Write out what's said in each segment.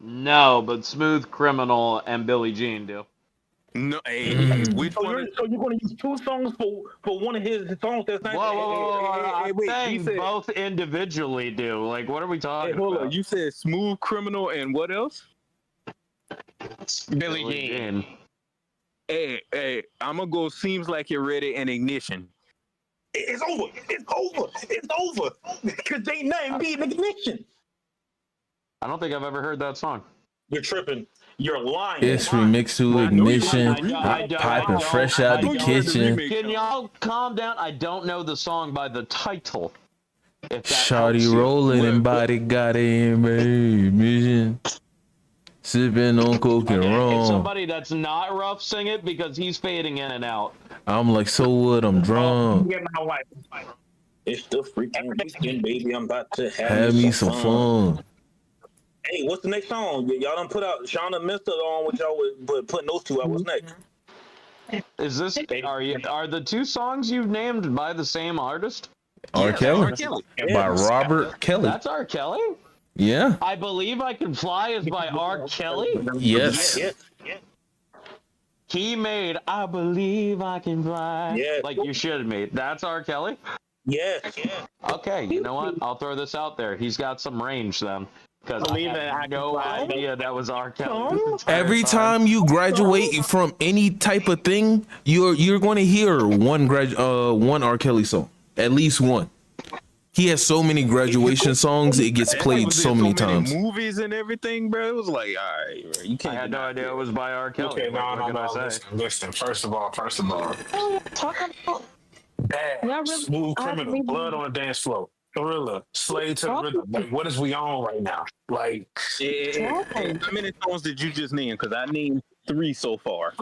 No, but Smooth Criminal and Billie Jean do. No, which one? So you're going to use 2 songs for one of his songs that's not. Whoa. I'm wait, saying said, both individually do. Like, what are we talking hold about? on. You said Smooth Criminal and what else? Billie Jean. Hey, I'm gonna go. Seems like you're ready and Ignition. It's over. Because they nothing beating Ignition. I don't think I've ever heard that song. You're tripping. You're lying. It's remixed to Ignition. Piping fresh out the kitchen. Can y'all calm down? I don't know the song by the title. Shawty rolling and body got a mission. Sipping on coke and If rum. somebody that's not rough sing it because he's fading in and out. I'm like, so what? I'm drunk. Get my wife. It's the freaking weekend, baby. I'm about to Have me some fun. Hey, what's the next song? Y'all done put out Shauna Mister on what y'all was putting those 2 out. What's next? Is this are the 2 songs you've named by the same artist? R. Kelly. By Robert Kelly. That's R. Kelly? Yeah. I Believe I Can Fly is by R. Kelly? Yes. He made I Believe I Can Fly. Yes. Like you should have made. That's R. Kelly? Yes. Okay, you know what? I'll throw this out there. He's got some range then. Because I had no idea that was R. Kelly. Every time you graduate from any type of thing, you're going to hear one R. Kelly song. At least one. He has so many graduation songs, it gets played so many times. Movies and everything, bro. It was like, all right, bro, you can't. I had no idea it was by R. Kelly. Okay, no. Listen. First of all, bad, Smooth Criminal, Blood on the Dance Floor, Thriller, Slave to the Rhythm. Like, what is we on right now? Like, How many songs did you just name? Because I named 3 so far.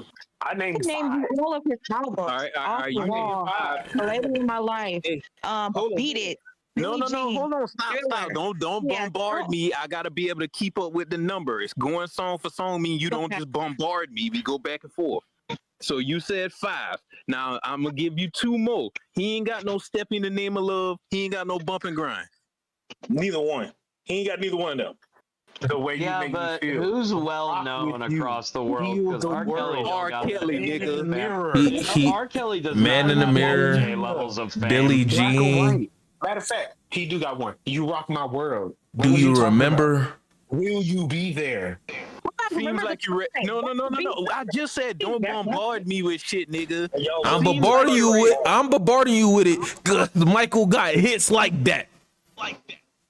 I named 5. all of his albums. All right, you named 5. Lady in My Life. Hey, Beat It. No, hold on, stop. Don't bombard me. I gotta be able to keep up with the number. It's going song for song, mean you don't just bombard me. We go back and forth. So you said 5. Now I'm gonna give you 2 more. He ain't got no Step in the Name of Love. He ain't got no Bump and Grind. Neither one. He ain't got neither one of them. The way you make me feel. Who's well known across the world? Because R. Kelly, nigga. R. Kelly does Man in the Mirror, levels of fame. Billie Jean. Matter of fact, he do got one. You Rock My World. Do you remember? Will you be there? Seems like you No. I just said don't bombard me with shit, nigga. I'm bombarding you with it. Cause Michael got hits like that.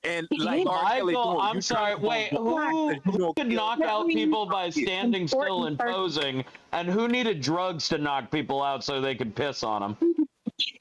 And like Michael, I'm sorry. Wait, who could knock out people by standing still and posing, and who needed drugs to knock people out so they could piss on them?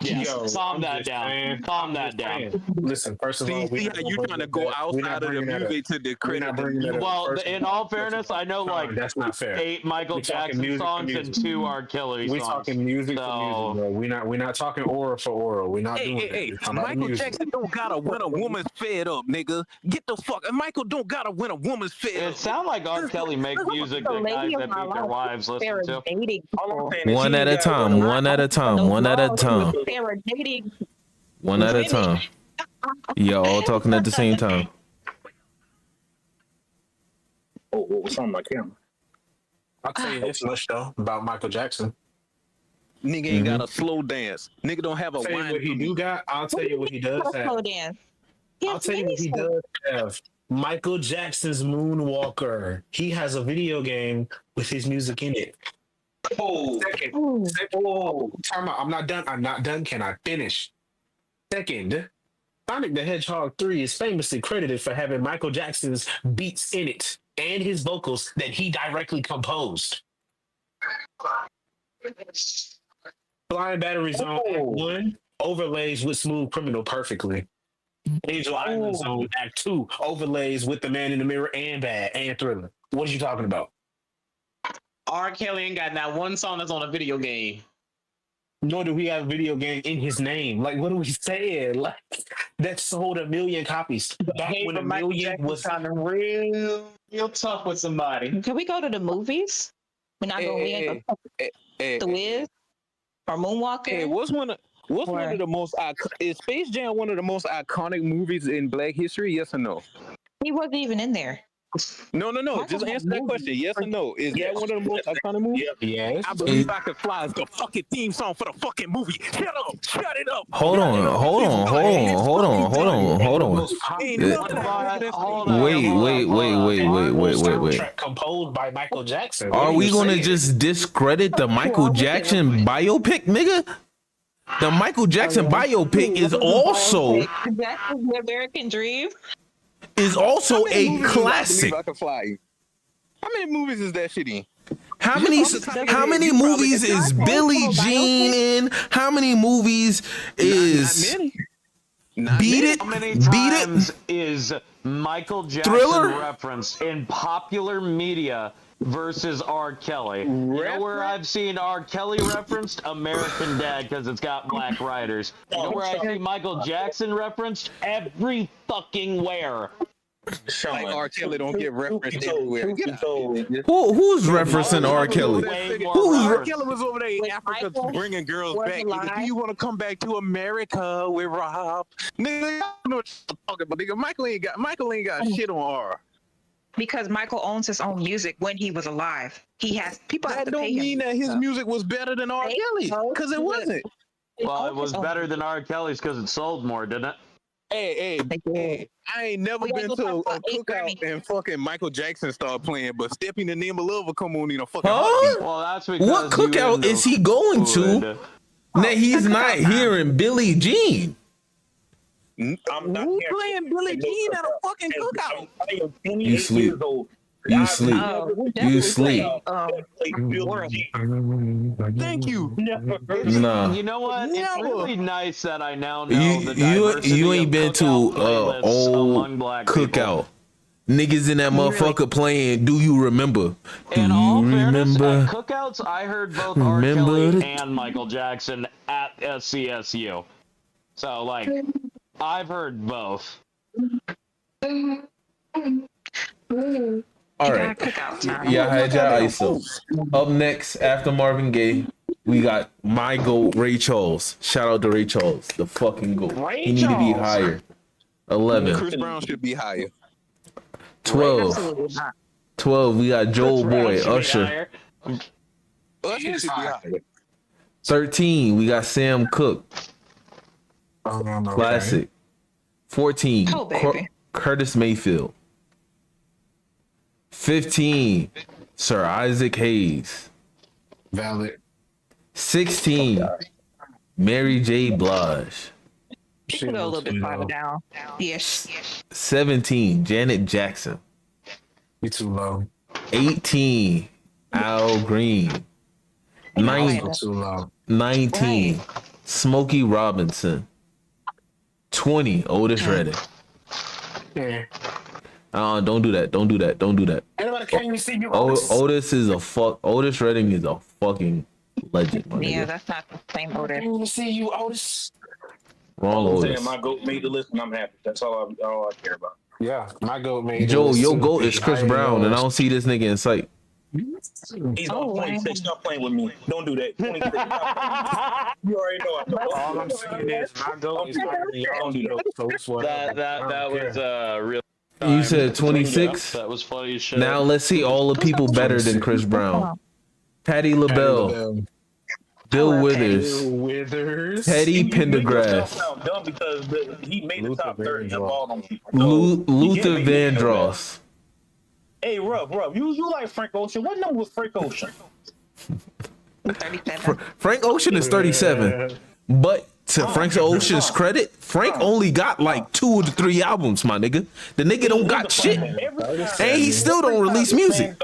Yes, calm that down. Calm that down. Listen, first of all, see how you trying to go outside of the music to discredit. Well, in all fairness, I know like that's not fair. 8 Michael Jackson songs and 2 R. Kelly songs. We talking music for music, bro. We're not talking oral for oral. We're not doing that. Michael Jackson don't gotta win a woman's fed up, nigga. Get the fuck. Michael don't gotta win a woman's fed up. It sounds like R. Kelly makes music that guys that beat their wives listen to. One at a time. One at a time. One at a time. One at a time. Y'all all talking at the same time. Oh, what was on my camera? I'll tell you this much though about Michael Jackson. Nigga ain't got a slow dance. Nigga don't have a wine. What he do got? I'll tell you what he does have. I'll tell you what he does have. Michael Jackson's Moonwalker. He has a video game with his music in it. Second. Time out. I'm not done. Can I finish? Second, Sonic the Hedgehog 3 is famously credited for having Michael Jackson's beats in it and his vocals that he directly composed. Flying Battery Zone Act 1 overlays with Smooth Criminal perfectly. Angel Island Zone Act 2 overlays with The Man in the Mirror and Bad and Thriller. What are you talking about? R. Kelly ain't got not one song that's on a video game. Nor do we have a video game in his name. Like, what are we saying? Like, that sold 1 million copies. Back when 1 million was sounding real tough with somebody. Can we go to the movies? We're not going to The Wiz or Moonwalker. Hey, what's one of the most is Space Jam one of the most iconic movies in Black history? Yes or no? He wasn't even in there. No. Just answer that question. Yes or no? Is that one of the most iconic movies? Yes. I Believe I Can Fly is the fucking theme song for the fucking movie. Shut up. Shut it up. Hold on. Ain't nothing But, like hold that. on, Wait. Soundtrack composed by Michael Jackson. Are we gonna just discredit the Michael Jackson biopic, nigga? The Michael Jackson biopic is also The American Dream. a classic. I Can Fly. How many movies is that shit in? How many movies is Billie Jean in? How many movies is Not many. Beat It? How many Beat It? times is Michael Jackson Thriller? referenced in popular media versus R. Kelly? You know where I've seen R. Kelly referenced? American Dad, because it's got black writers. You know where I see Michael Jackson referenced? Every fucking where. Like R. Kelly don't get referenced everywhere. Who's referencing R. Kelly? R. Kelly was over there in Africa Michael bringing girls was back. alive. Nigga, do you want to come back to America with Rob? Nigga, I don't know what you're talking about. Nigga, Michael ain't got shit on R. Because Michael owns his own music when he was alive. He has people have That to don't pay him. mean that his music was better than R. Kelly, because it wasn't. Well, it was better than R. Kelly's because it sold more, didn't it? Hey, I ain't never We gotta been go to a talk about cookout and fucking Michael Jackson started playing, but Stepping the Name of Love will come on in a fucking Huh? heartbeat. Well, that's because What cookout is he going to that he's not hearing Billie Jean? I'm not Who here. playing Billie Jean at a fucking cookout? I am 28 You sleep. years old. You sleep. We You definitely sleep. Thank you. Nah. You know what? It's Never. really nice that I now know You the you diversity you ain't of been to cookout playlists old among black people. cookout. Niggas in that motherfucker playing Do You Remember? Do In all you fairness, remember? at cookouts, I heard both R. Remember Kelly the- and Michael Jackson at SCSU. So, like, I've heard both. All right. Yeah, I had y'all ISO. Up next, after Marvin Gaye, we got my GOAT, Ray Charles. Shout out to Ray Charles, the fucking GOAT. He need to be higher. 11. Chris Brown should be higher. 12. 12, we got Joel Boy, Usher. Usher should be higher. 13, we got Sam Cooke, classic. 14, Oh, baby. Curtis Mayfield. 15, Sir Isaac Hayes. Valid. 16, Mary J. Blige. You can go a little bit farther down. Yes. 17, Janet Jackson. You too low. 18, Al Green. Also too low. 19, Smokey Robinson. 20, Otis Redding. Yeah. Don't do that. Don't do that. Don't do that. Anybody can't even see you. Otis is a fuck. Otis Redding is a fucking legend. My Yeah, nigga. that's not the same order. Can't even see you, Otis. Wrong I'm Otis. saying my GOAT made the list and I'm happy. That's all I care about. Yeah, my GOAT made. Joe, your goat goat is Chris Brown, and I don't see this nigga in sight. He's on 26. Stop playing with me. Don't do that. 26. You already know. All I'm saying is my GOAT is higher than your own GOAT. So it's whatever. That was real. You said 26. That was funny as shit. Now let's see all the people better than Chris Brown. Patti LaBelle, Bill Withers, Teddy Pendergrass, Sound dumb because he made the top 30 of all them people. Luther Vandross. Hey, Ruff, you like Frank Ocean? What number was Frank Ocean? 37. Frank Ocean is 37, but to Frank Ocean's credit, Frank only got like 2 to 3 albums, my nigga. The nigga don't got shit, and he still don't release music.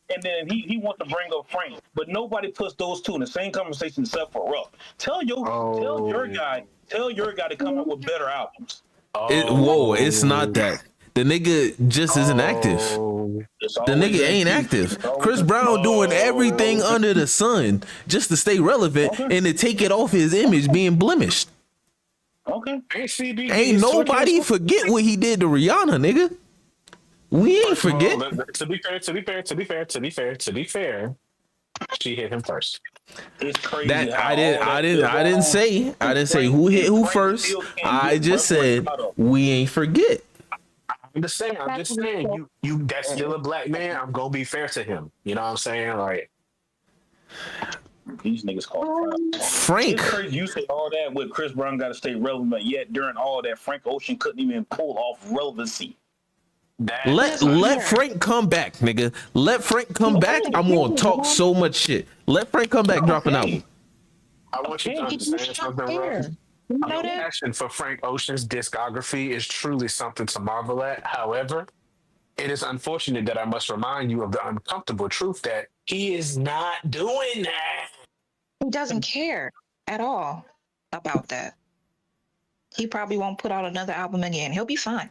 And then he wants to bring up Frank, but nobody puts those two in the same conversation except for Ruff. Tell your guy to come up with better albums. It's not that. The nigga just isn't active. The nigga ain't active. Chris Brown doing everything under the sun just to stay relevant and to take it off his image being blemished. Okay. Ain't nobody forget what he did to Rihanna, nigga. We ain't forget. To be fair, she hit him first. It's crazy. That I didn't say who hit who first. I just said we ain't forget. I'm just saying, you that's still a black man. I'm gonna be fair to him. You know what I'm saying? Like these niggas call Frank. It's crazy you say all that with Chris Brown got to stay relevant, yet during all that, Frank Ocean couldn't even pull off relevancy. Let Frank come back, nigga. Let Frank come back. I'm gonna talk so much shit. Let Frank come back, drop an album. I want you to understand something, bro. The passion for Frank Ocean's discography is truly something to marvel at. However, it is unfortunate that I must remind you of the uncomfortable truth that he is not doing that. He doesn't care at all about that. He probably won't put out another album again. He'll be fine.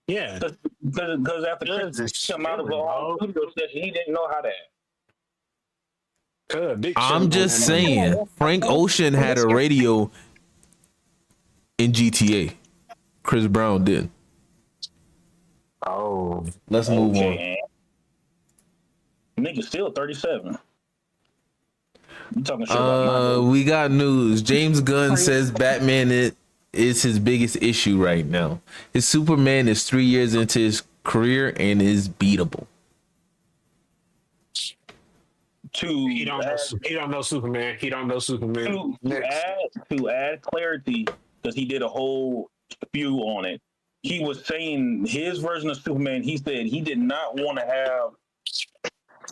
Yeah, because after Chris come out of the studio session, he didn't know how to. I'm just saying, Frank Ocean had a radio in GTA. Chris Brown did. Oh, let's move on. Nigga still 37. You talking shit about we got news. James Gunn says Batman is his biggest issue right now. His Superman is 3 years into his career and is beatable. He don't know Superman. He don't know Superman. To add clarity, because he did a whole spew on it. He was saying his version of Superman. He said he did not want to have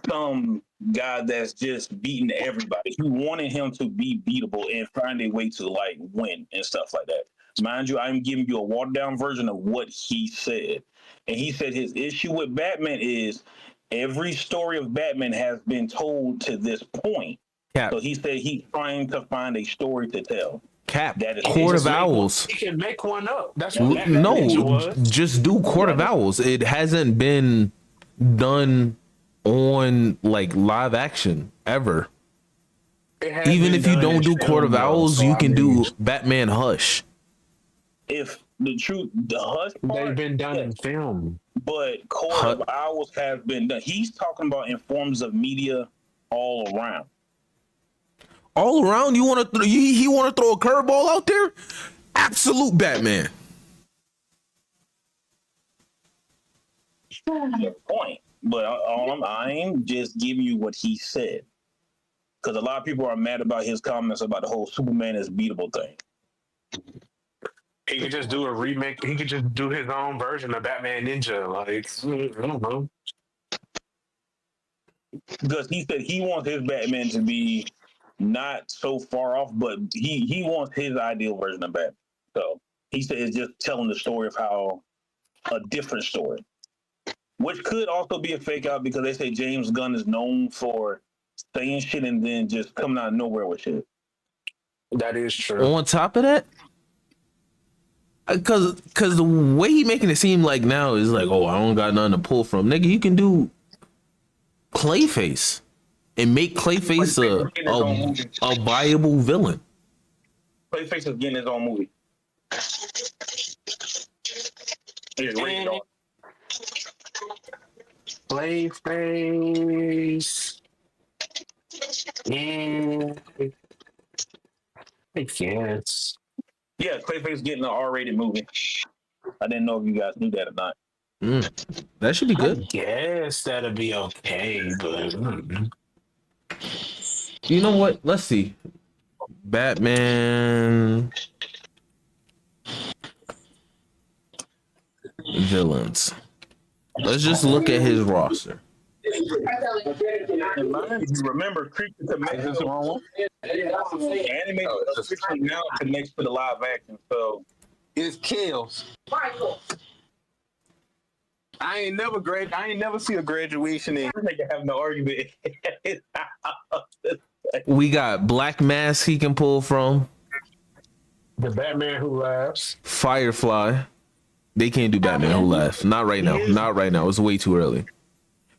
some guy that's just beating everybody. He wanted him to be beatable and find a way to like win and stuff like that. Mind you, I'm giving you a watered down version of what he said. And he said his issue with Batman is every story of Batman has been told to this point. Cap. So he said he's trying to find a story to tell. Cap. That is Court of Owls. He can make one up. That's what just do Court of Owls. It hasn't been done on like live action ever. Even if you don't do Court of Owls, you can do Batman Hush. If the truth, the Hush part, they've been done in film, but Court of Owls has been done. He's talking about in forms of media all around. All around, you want to? He want to throw a curveball out there? Absolute Batman. Good point, but I'm just giving you what he said, because a lot of people are mad about his comments about the whole Superman is beatable thing. He could just do a remake. He could just do his own version of Batman Ninja. Like, I don't know. Because he said he wants his Batman to be not so far off, but he wants his ideal version of Batman. So he said it's just telling the story of how a different story, which could also be a fake out because they say James Gunn is known for saying shit and then just coming out of nowhere with shit. That is true. On top of that, because the way he making it seem like now is like, oh, I don't got nothing to pull from. Nigga, you can do Clayface and make Clayface a viable villain. Clayface is getting his own movie. Clayface. Yeah. I guess. Yeah, Clayface getting an R-rated movie. I didn't know if you guys knew that or not. That should be good. Yes, that'll be okay, but you know what? Let's see. Batman villains. Let's just look at his roster. Remember, Creature Commandos animated officially now connects to the live action, so it's Kills. I ain't never see a graduation in. They can have no argument. We got Black Mask he can pull from. The Batman Who Laughs. Firefly. They can't do Batman Who Laughs. Not right now. Not right now. It's way too early.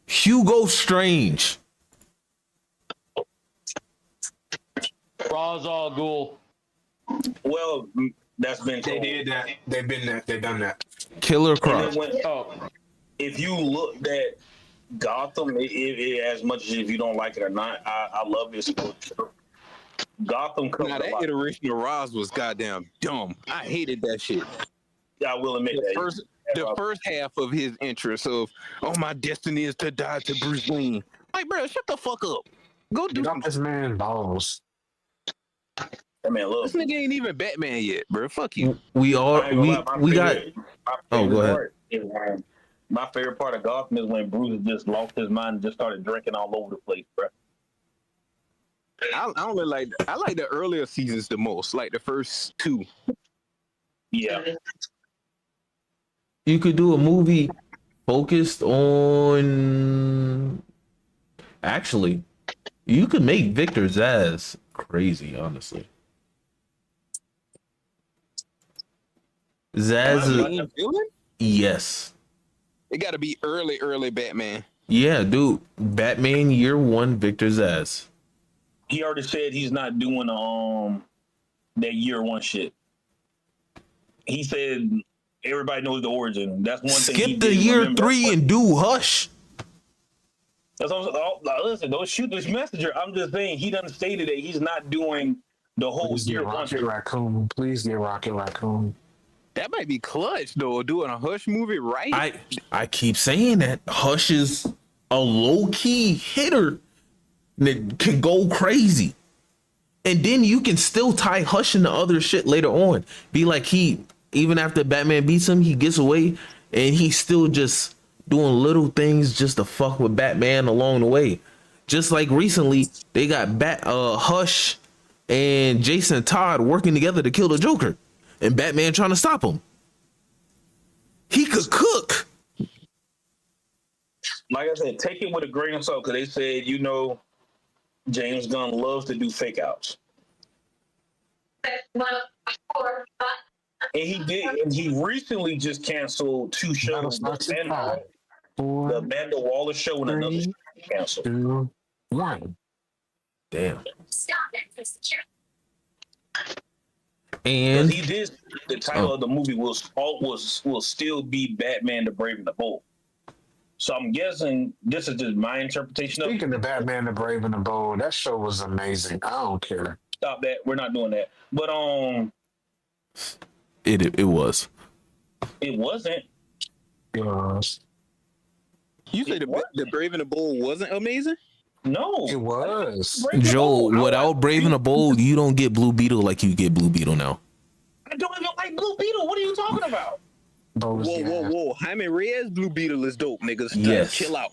Hugo Strange. Ra's al Ghul. Well, that's been told. They did that. They've done that. Killer Croc. If you looked at Gotham, as much as if you don't like it or not, I love this book. Gotham. Now that iteration of Ra's was goddamn dumb. I hated that shit. I will admit that. the first half of his interest of, oh, my destiny is to die to Bruce Wayne. Like, bro, shut the fuck up. Go do Get this man balls. That man loves this nigga ain't even Batman yet, bro. Fuck you. We got. Oh, go ahead. My favorite part of Gotham is when Bruce just lost his mind and just started drinking all over the place, bro. I don't really like. I like the earlier seasons the most, like the first 2. Yeah. You could do a movie focused on. Actually, you could make Victor Zsasz crazy, honestly. Zsasz, yes. It got to be early Batman. Yeah, dude. Batman Year One, Victor Zsasz. He already said he's not doing that Year One shit. He said everybody knows the origin. That's one thing. Skip the Year 3 and do Hush. That's also, listen, don't shoot this messenger. I'm just saying he done stated that he's not doing the whole Year One. Rocket Raccoon. Please get Rocket Raccoon. That might be clutch though, doing a Hush movie, right? I keep saying that Hush is a low key hitter that can go crazy, and then you can still tie Hush into other shit later on. Be like even after Batman beats him, he gets away, and he's still just doing little things just to fuck with Batman along the way. Just like recently, they got Hush and Jason Todd working together to kill the Joker, and Batman trying to stop him. He could cook. Like I said, take it with a grain of salt because they said, James Gunn loves to do fake outs. And he did, and he recently just canceled 2 shows. The Amanda Waller show and another show canceled. 2, 1. Damn. And And he did. The title of the movie will still be Batman: The Brave and the Bold. So I'm guessing this is just my interpretation of it. Speaking of Batman, the Brave and the Bold, that show was amazing. I don't care. Stop that. We're not doing that. But it was. it wasn't. Yes. You say the Brave and the Bold wasn't amazing? No, It was. Joe, without Brave and the Bold, you don't get Blue Beetle like you get Blue Beetle now. I don't even like Blue Beetle. What are you talking about? Whoa. Jaime Reyes Blue Beetle is dope, niggas. Yes. Chill out.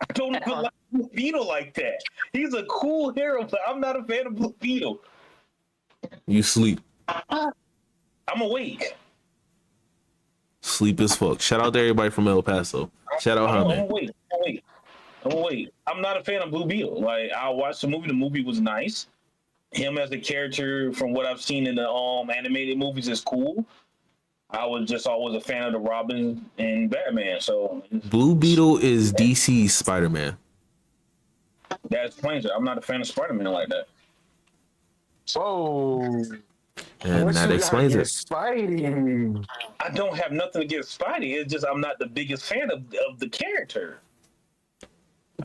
I don't even like Blue Beetle like that. He's a cool hero, but I'm not a fan of Blue Beetle. You sleep. I'm awake. Sleep as fuck. Shout out to everybody from El Paso. Shout out I'm Jaime. awake. I'm not a fan of Blue Beetle. Like, I watched the movie. The movie was nice. Him as a character, from what I've seen in the animated movies, is cool. I was just always a fan of the Robin and Batman. So Blue Beetle is DC's Spider-Man. that explains it. I'm not a fan of Spider-Man like that. Whoa. And that explains it. Spidey. I don't have nothing against Spidey. It's just I'm not the biggest fan of the character.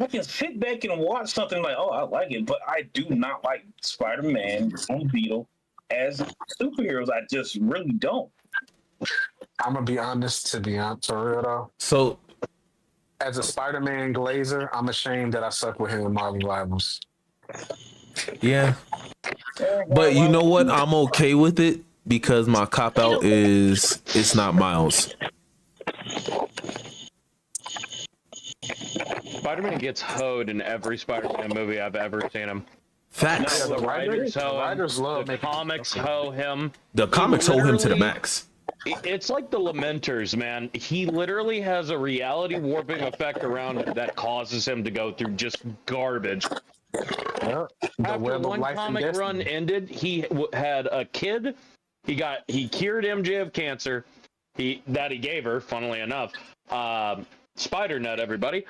I can sit back and watch something like, oh, I like it, but I do not like Spider-Man, Blue Beetle as superheroes. I just really don't. I'm gonna be honest, for real though. So, As a Spider-Man glazer, I'm ashamed that I suck with him in Marvel Rivals. yeah. But you know what? I'm okay with it because my cop out is it's not Miles. Spider-Man gets hoed in every Spider-Man movie I've ever seen him. Facts. The writers hoe him. writers love The comics hoe him. The comics hold him to the max. It's like the Lamenters, man. He literally has a reality warping effect around it that causes him to go through just garbage. Yeah. The After web of one life and comic destiny. run ended, he had a kid. He cured MJ of cancer. He gave her, funnily enough. Spider nut, everybody.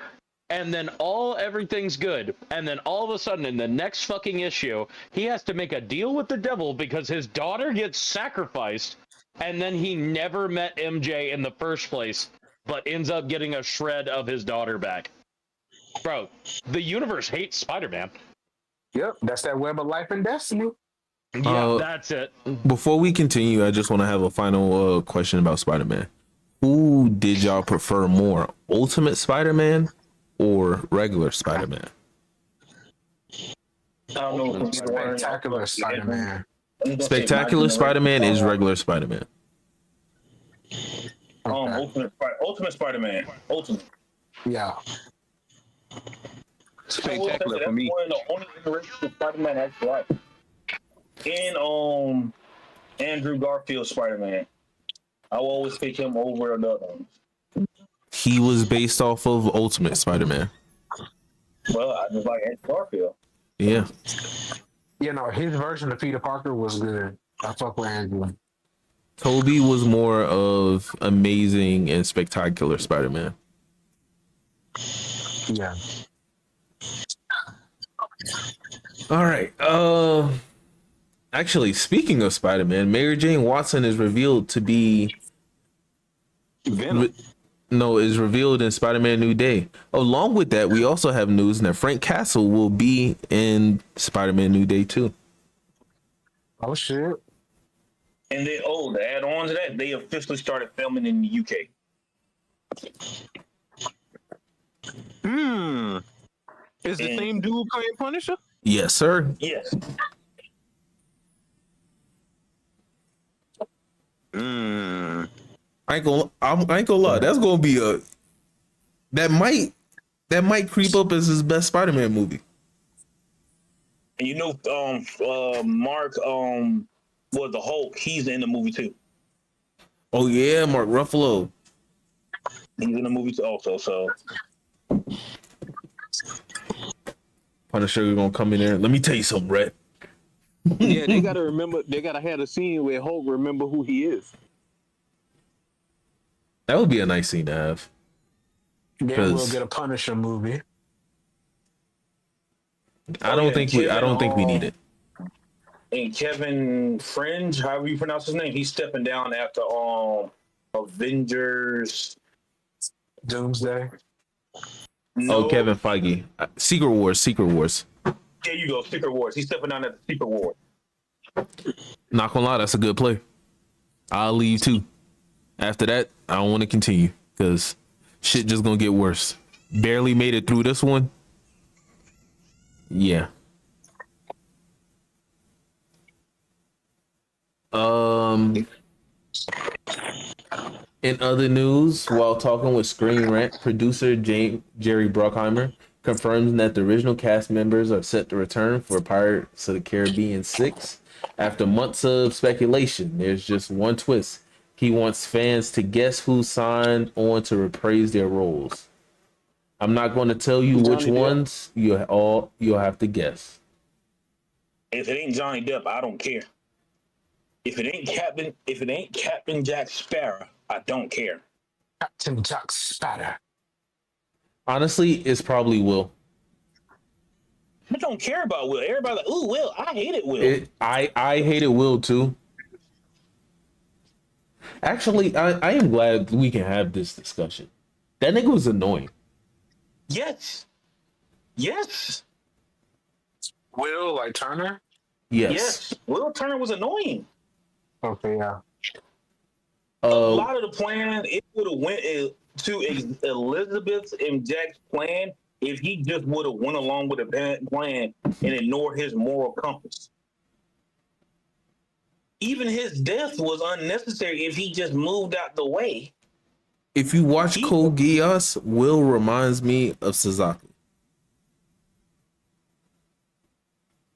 And then everything's good. And then all of a sudden, in the next fucking issue, he has to make a deal with the devil because his daughter gets sacrificed. And then he never met MJ in the first place, but ends up getting a shred of his daughter back. Bro, the universe hates Spider-Man. Yep, that's that web of life and destiny. Yeah, that's it. Before we continue, I just want to have a final question about Spider-Man. Who did y'all prefer more, Ultimate Spider-Man or regular Spider-Man? I don't know if either one. Spectacular Spider-Man. Spectacular Spider-Man is regular Spider-Man. Ultimate Spider-Man. Ultimate. Yeah. Spectacular for me. One of the only iterations of Spider-Man I actually like. And Andrew Garfield Spider-Man. I will always pick him over the other ones. He was based off of Ultimate Spider-Man. Well, I just like Andrew Garfield. Yeah. You know, his version of Peter Parker was good. I fuck with Andrew. Toby was more of Amazing and Spectacular Spider-Man. Yeah. All right. Actually, speaking of Spider-Man, Mary Jane Watson is revealed to be Venom. is revealed in Spider-Man New Day. Along with that, we also have news that Frank Castle will be in Spider-Man New Day too. Oh shit. And then, to add on to that, they officially started filming in the UK. Is the same dude playing Punisher? Yes, sir. Yes. I ain't gonna lie. That's gonna be that might creep up as his best Spider-Man movie. And you know, Mark, was the Hulk. He's in the movie too. Oh yeah, Mark Ruffalo. He's in the movie too also. So Punisher gonna come in there. Let me tell you something, Brett. Yeah, they gotta remember. They gotta have a scene where Hulk remember who he is. That would be a nice scene to have. Then we'll get a Punisher movie. I don't think we need it. And Kevin Fringe, however you pronounce his name, he's stepping down after Avengers Doomsday. No. Oh, Kevin Feige. Secret Wars. There you go, Secret Wars. He's stepping down at the Secret Wars. Not gonna lie, that's a good play. I'll leave too. After that, I don't want to continue because shit just gonna get worse. Barely made it through this one. Yeah. In other news, while talking with Screen Rant, producer Jerry Bruckheimer confirms that the original cast members are set to return for Pirates of the Caribbean 6. After months of speculation, there's just one twist. He wants fans to guess who signed on to reprise their roles. I'm not going to tell you which ones. You'll have to guess. If it ain't Johnny Depp, I don't care. If it ain't Captain Jack Sparrow, I don't care. Captain Jack Sparrow. Honestly, it's probably Will. I don't care about Will. Everybody like, ooh, Will. I hated Will. I hated Will too. Actually, I am glad we can have this discussion. That nigga was annoying. Yes. Will, like Turner? Yes. Will Turner was annoying. Okay, yeah. A lot of the plan, it would have went to Elizabeth and Jack's plan if he just would have went along with the plan and ignored his moral compass. Even his death was unnecessary if he just moved out the way. If you watch Code Geass, Will reminds me of Suzaku.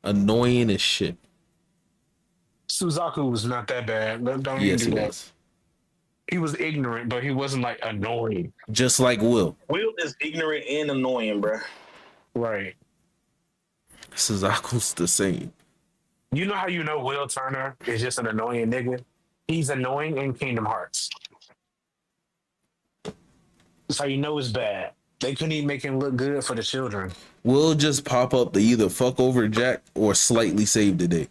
Annoying as shit. Suzaku was not that bad. Don't Yes, even do he that. was. He was ignorant, but he wasn't like annoying. Just like Will. Will is ignorant and annoying, bro. Right. Suzaku's the same. You know how you know Will Turner is just an annoying nigga? He's annoying in Kingdom Hearts. That's how you know it's bad. They couldn't even make him look good for the children. Will just pop up to either fuck over Jack or slightly save the day.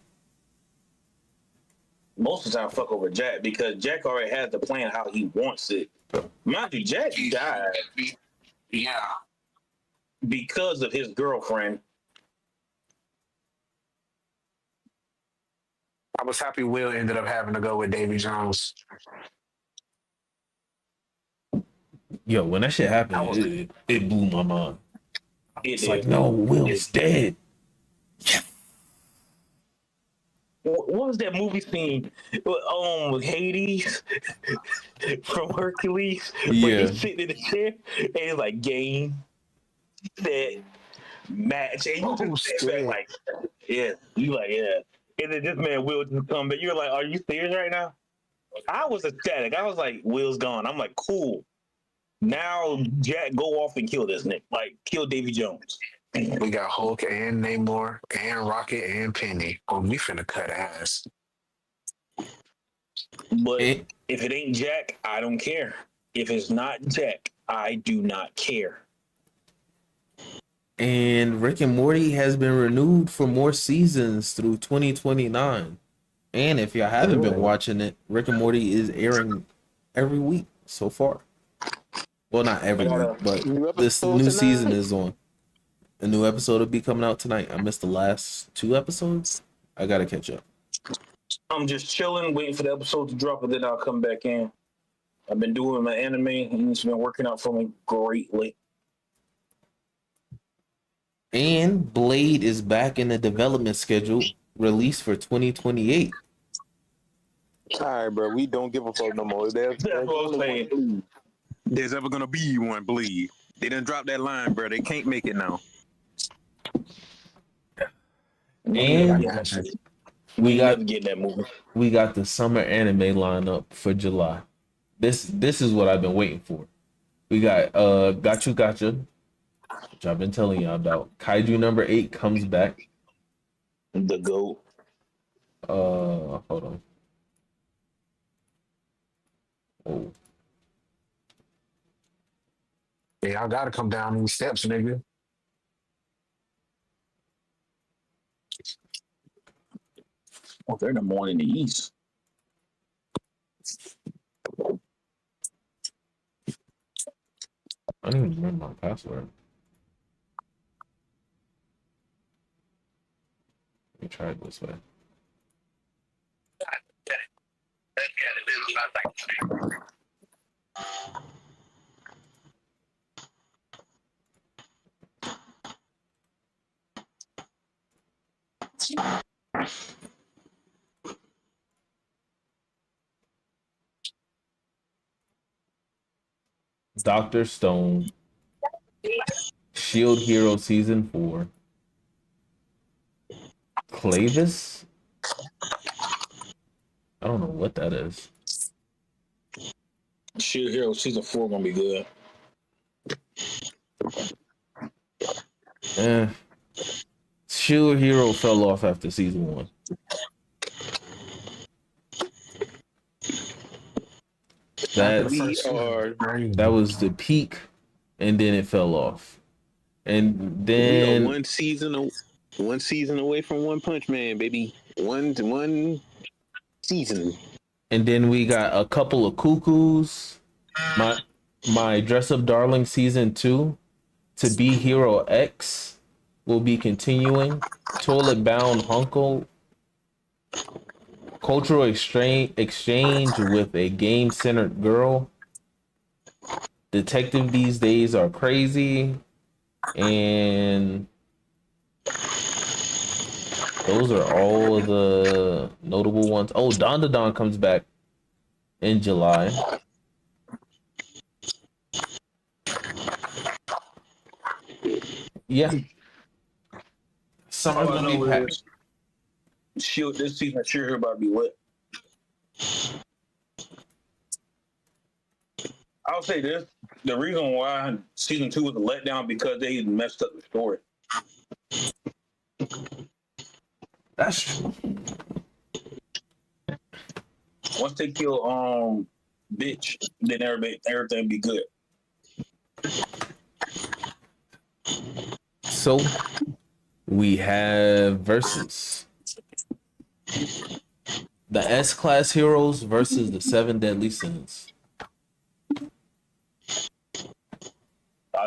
Most of the time, fuck over Jack because Jack already has the plan how he wants it. Mind you, Jack died. Yeah. Because of his girlfriend. I was happy Will ended up having to go with Davy Jones. Yo, when that shit happened, it blew my mind. It's like, did. no, Will's dead. What was that movie scene? Hades from Hercules, where Yeah. he's sitting in the chair and it's like game, set, match, and you just sit back like, yeah, you like, yeah. And then this man Will just come back. You're like, are you serious right now? I was ecstatic. I was like, Will's gone. I'm like, cool. Now Jack, go off and kill this nigga. Like, kill Davy Jones. We got Hulk and Namor and Rocket and Penny. Oh, we finna cut ass. But if it ain't Jack, I don't care. If it's not Jack, I do not care. And Rick and Morty has been renewed for more seasons through 2029. And if y'all haven't been watching it, Rick and Morty is airing every week so far. Well, not every week, but this new season is on. A new episode will be coming out tonight. I missed the last 2 episodes. I gotta catch up. I'm just chilling, waiting for the episode to drop, and then I'll come back in. I've been doing my anime, and it's been working out for me greatly. And Blade is back in the development schedule, released for 2028. All right, bro. We don't give a fuck no more. That's what I'm saying. There's ever gonna be one bleed. They done dropped that line, bro. They can't make it now. And we got getting that movie. We got the summer anime lineup for July. This is what I've been waiting for. We got Gotcha, which I've been telling y'all about. Kaiju number 8 comes back. The GOAT. Hold on. Oh. Yeah, I gotta come down these steps, nigga. Oh, they're number 1 in the East. I don't even remember my password. Let me try it this way. Dr. Stone, Shield Hero Season 4, Clavis? I don't know what that is. Shield Hero Season 4 gonna be good. Shield Hero fell off after Season 1. That was the peak, and then it fell off. And then we are one season away from One Punch Man, baby. One season. And then we got a couple of cuckoos. My Dress Up Darling Season 2, To Be Hero X will be continuing. Toilet Bound Hunko, Cultural exchange with a game-centered girl. Detective These Days Are Crazy. And those are all of the notable ones. Oh, Don comes back in July. Yeah. Summer's gonna be packed. Shield this season, sure about to be lit. I'll say this: the reason why season 2 was a letdown because they messed up the story. That's true. Once they kill bitch, then everything be good. So we have versus the S-Class heroes versus the 7 Deadly Sins.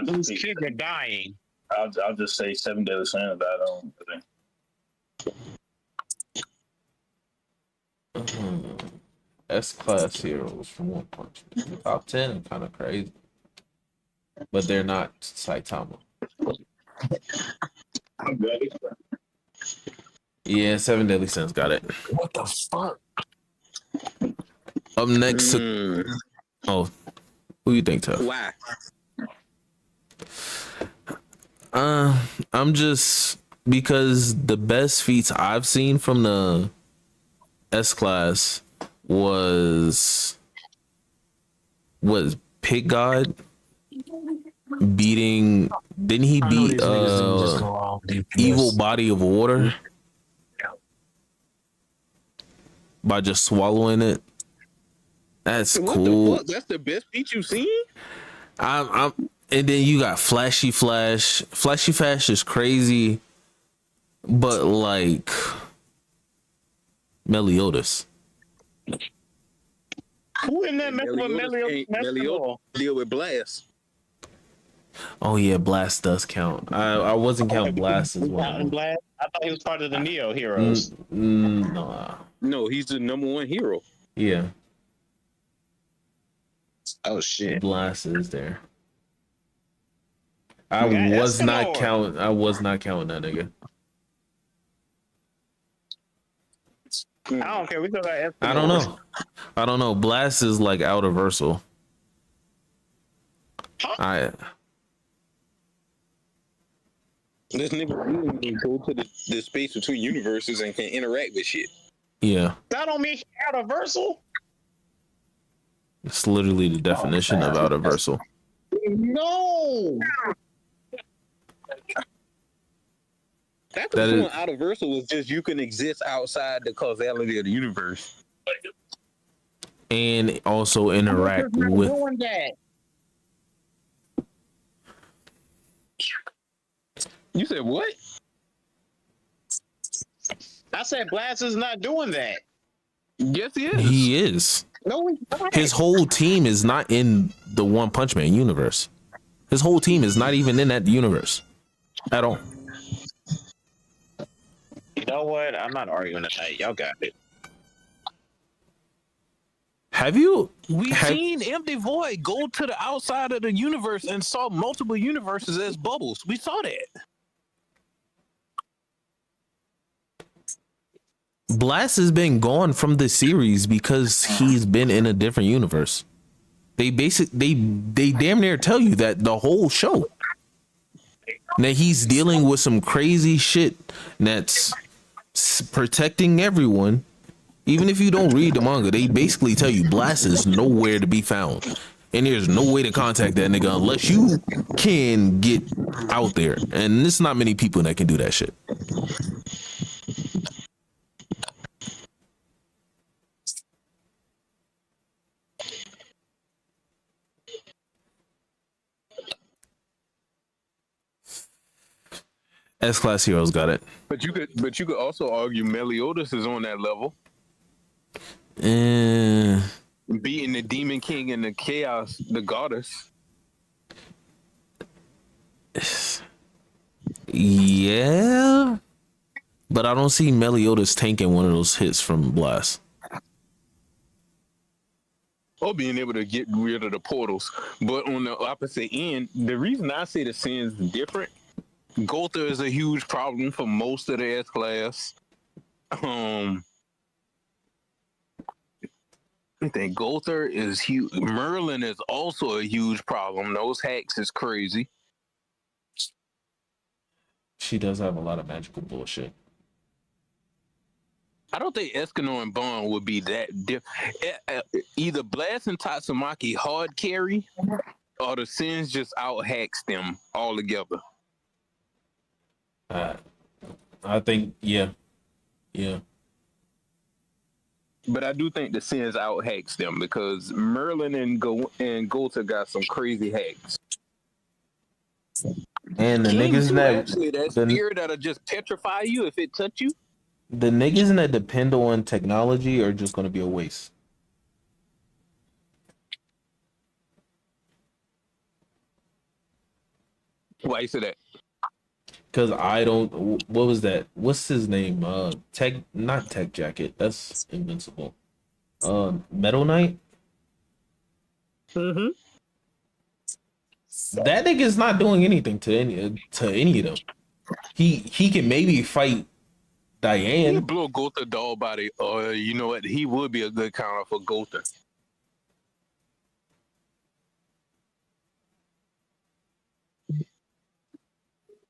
Those kids are dying. I'll just say 7 Deadly Sins. I don't. S-Class heroes from One Punch Man. Top 10 kind of crazy. but they're not Saitama. Yeah, Seven Deadly Sins got it. What the fuck? Up next, oh, who you think, Tough? Why? I'm just because the best feats I've seen from the S class was Pig God beating. Didn't he beat Evil Body of Water by just swallowing it? That's what cool. The fuck? That's the best feat you've seen? I'm and then you got Flashy Flash. Flashy Flash is crazy, but like Meliodas. Who in that mess with Meliodas deal with Blast. Oh yeah, Blast does count. I wasn't counting Blast as well. Blast? I thought he was part of the Neo Heroes. No, he's the #1 hero. Yeah. Oh shit. Blast is there. I was not counting that nigga. I don't care. We still got Escanor. I don't know. Blast is like Outerversal. This nigga can go to the space between universes and can interact with shit. Yeah. That don't mean Outerversal. It's literally the definition of Outerversal. No. That's the Outerversal was just you can exist outside the causality of the universe. And also interact with. Doing that. You said what? I said Blast is not doing that. Yes, he is. He is. No, he's not. His whole team is not in the One Punch Man universe. His whole team is not even in that universe at all. You know what? I'm not arguing tonight. Y'all got it. Have you? We've seen Empty Void go to the outside of the universe and saw multiple universes as bubbles. We saw that. Blast has been gone from the series because he's been in a different universe. They damn near tell you that the whole show. That he's dealing with some crazy shit that's protecting everyone. Even if you don't read the manga, they basically tell you Blast is nowhere to be found. And there's no way to contact that nigga unless you can get out there. And there's not many people that can do that shit. S-Class Heroes got it. But you could also argue Meliodas is on that level. Beating the Demon King and the Chaos, the Goddess. Yeah. But I don't see Meliodas tanking one of those hits from Blast. Or being able to get rid of the portals. But on the opposite end, the reason I say the Sins is different, Gotha is a huge problem for most of the S-Class. I think Gotha is huge. Merlin is also a huge problem. Those hacks is crazy. She does have a lot of magical bullshit. I don't think Escanor and Bond would be that different. Either Blast and Tatsumaki hard carry, or the Sins just out hacks them all together. I think, yeah. But I do think the Sins out hacks them because Merlin and Gotha got some crazy hacks. And the King niggas too, that actually, that spirit that'll just petrify you if it touch you. the niggas that depend on technology are just gonna be a waste. Why you say that? Cause I don't. What was that? What's his name? Not Tech Jacket. That's Invincible. Metal Knight. Mm-hmm. That nigga's not doing anything to any of them. He can maybe fight He Diane. blow Gotha dog body. You know what? He would be a good counter for Gotha.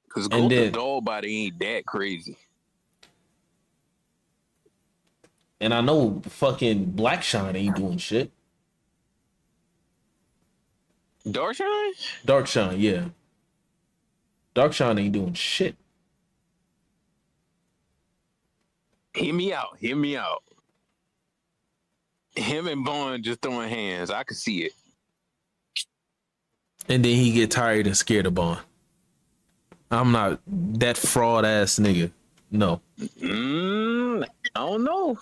Because Gotha's dog body ain't that crazy. And I know fucking Blackshine ain't doing shit. Darkshine? Darkshine, yeah. Darkshine ain't doing shit. Hear me out. Hear me out. Him and Bond just throwing hands. I could see it. And then he get tired and scared of Bond. I'm not that fraud ass nigga. No. I don't know.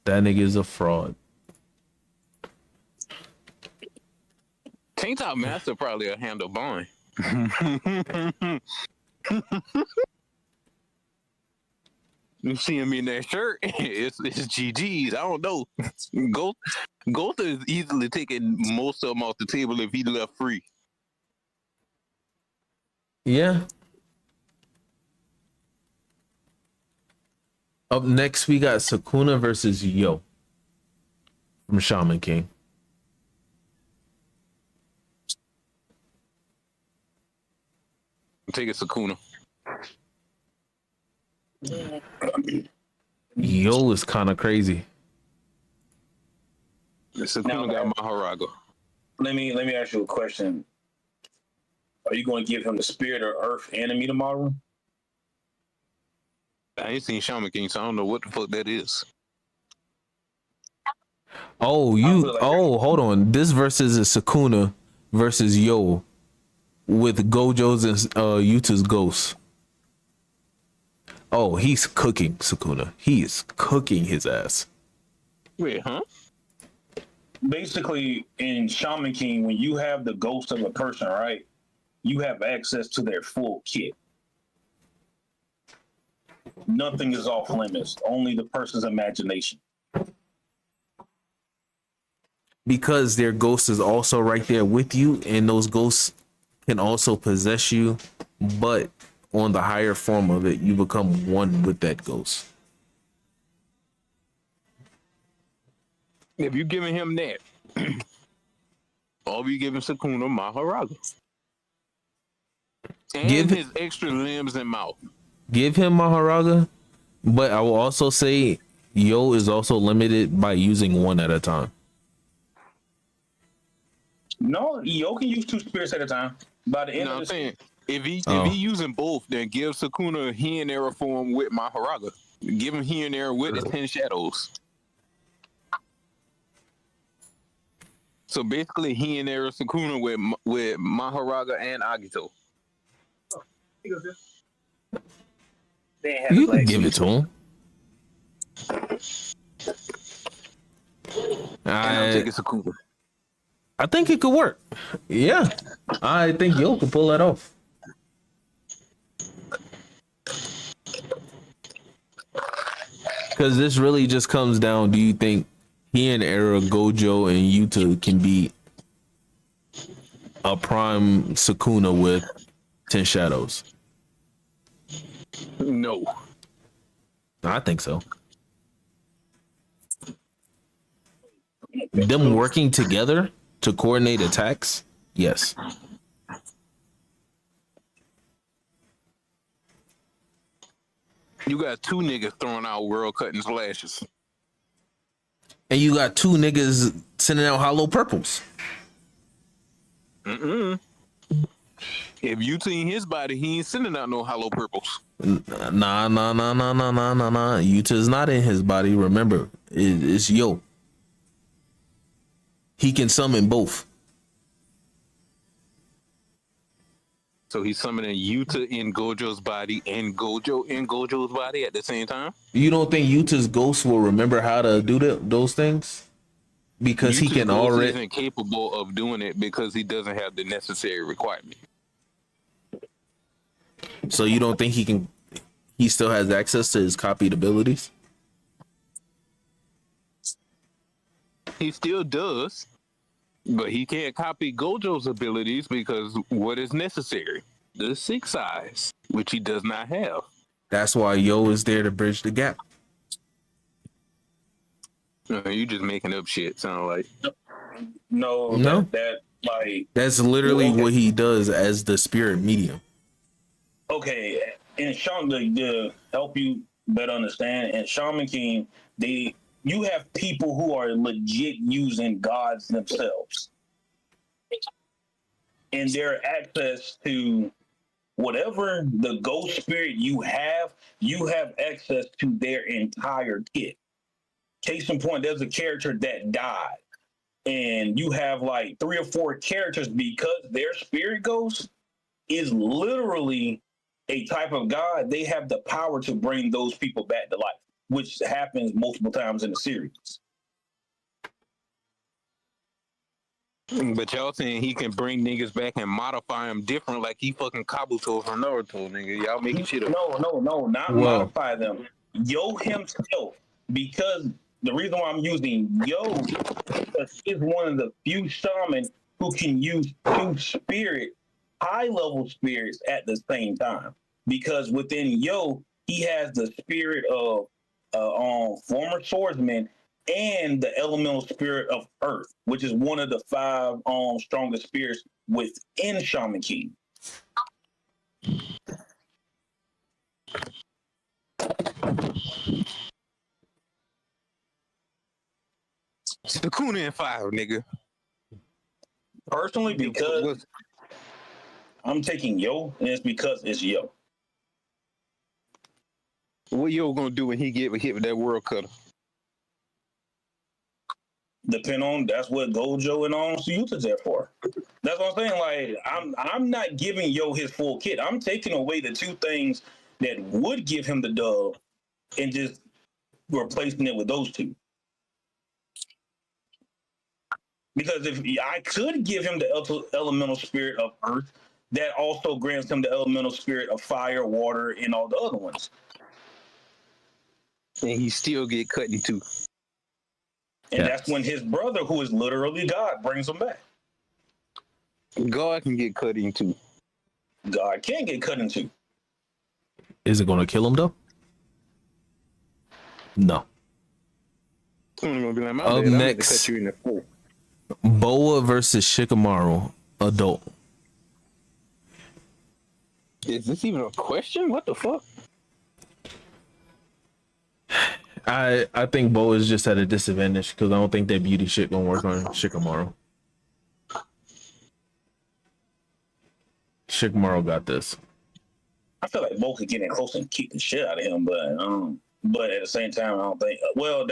That nigga is a fraud. Tank Top Master probably a handle Bond. You see him in that shirt, it's GG's. I don't know. Gotha is easily taking most of them off the table if he left free. Yeah. Up next, we got Sukuna versus Yo from Shaman King. Take it, Sukuna. Yo is kind of crazy. Sukuna got Maharaga. Let me ask you a question. Are you going to give him the spirit of Earth enemy tomorrow? I ain't seen Shaman King, so I don't know what the fuck that is. Oh, hold on. This versus is Sukuna versus Yo with Gojo's and Yuta's ghosts. Oh, he's cooking Sukuna. He is cooking his ass. Wait, huh? Basically, in Shaman King, when you have the ghost of a person, right, you have access to their full kit. Nothing is off limits, only the person's imagination. Because their ghost is also right there with you, and those ghosts can also possess you, but on the higher form of it, you become one with that ghost. If you giving him that, or you giving Sukuna Maharaga. And his extra limbs and mouth. Give him Maharaga, but I will also say Yo is also limited by using one at a time. No, Yo can use 2 spirits at a time. By the end of the saying, if he using both, then give Sukuna He and Era form with Maharaga. Give him He and Era with his 10 shadows. So basically, He and Era Sukuna with Maharaga and Agito. You can give it to him. I'll take it Sukuna. I think it could work. Yeah, I think Yo could pull that off. Because this really just comes down, do you think he and Era, Gojo, and Yuta can beat a prime Sukuna with 10 shadows? No. I think so. Them working together to coordinate attacks? Yes. You got 2 niggas throwing out world cutting slashes. And you got 2 niggas sending out hollow purples. If you seen his body, he ain't sending out no hollow purples. Nah. Yuta's not in his body. Remember, it's Yo. He can summon both. So he's summoning Yuta in Gojo's body and Gojo in Gojo's body at the same time? You don't think Yuta's ghost will remember how to do those things? Because Yuta's he can ghost already isn't capable of doing it because he doesn't have the necessary requirement. So you don't think he still has access to his copied abilities? He still does. But he can't copy Gojo's abilities because what is necessary? The 6 eyes, which he does not have. That's why Yo is there to bridge the gap. You just making up shit, sound like. No, No. that like That's literally okay. what he does as the spirit medium. Okay, in Shaman to help you better understand, in Shaman King, you have people who are legit using gods themselves, and their access to whatever the ghost spirit you have access to their entire kit. Case in point, there's a character that died, and you have like 3 or 4 characters because their spirit ghost is literally a type of god. They have the power to bring those people back to life, which happens multiple times in the series. But y'all saying he can bring niggas back and modify them different like he fucking Kabuto from Naruto, nigga. Y'all making shit up. No, not modify them. Yo himself, because the reason why I'm using Yo is one of the few shamans who can use 2 high level spirits at the same time. Because within Yo, he has the spirit of former swordsman and the elemental spirit of earth, which is one of the 5 strongest spirits within Shaman King. Sukuna and 5, nigga. Personally, because I'm taking Yo, and it's because it's Yo. What Yo gonna do when he get hit with that world cutter? Depend on, that's what Gojo and Suyuta's there for. That's what I'm saying. Like, I'm not giving Yo his full kit. I'm taking away the 2 things that would give him the dub and just replacing it with those 2. Because if I could give him the elemental spirit of earth, that also grants him the elemental spirit of fire, water, and all the other ones. And he still get cut in 2. And that's when his brother, who is literally God, brings him back. God can get cut in 2. God can get cut in 2. Is it going to kill him though? No. Gonna be like, Up next, cut you in the 4. Boa versus Shikamaru, adult. Is this even a question? What the fuck? I think Boa is just at a disadvantage because I don't think that beauty shit gonna work on Shikamaru. Shikamaru got this. I feel like Bo could get in close and kick the shit out of him, but at the same time, I don't think. Well,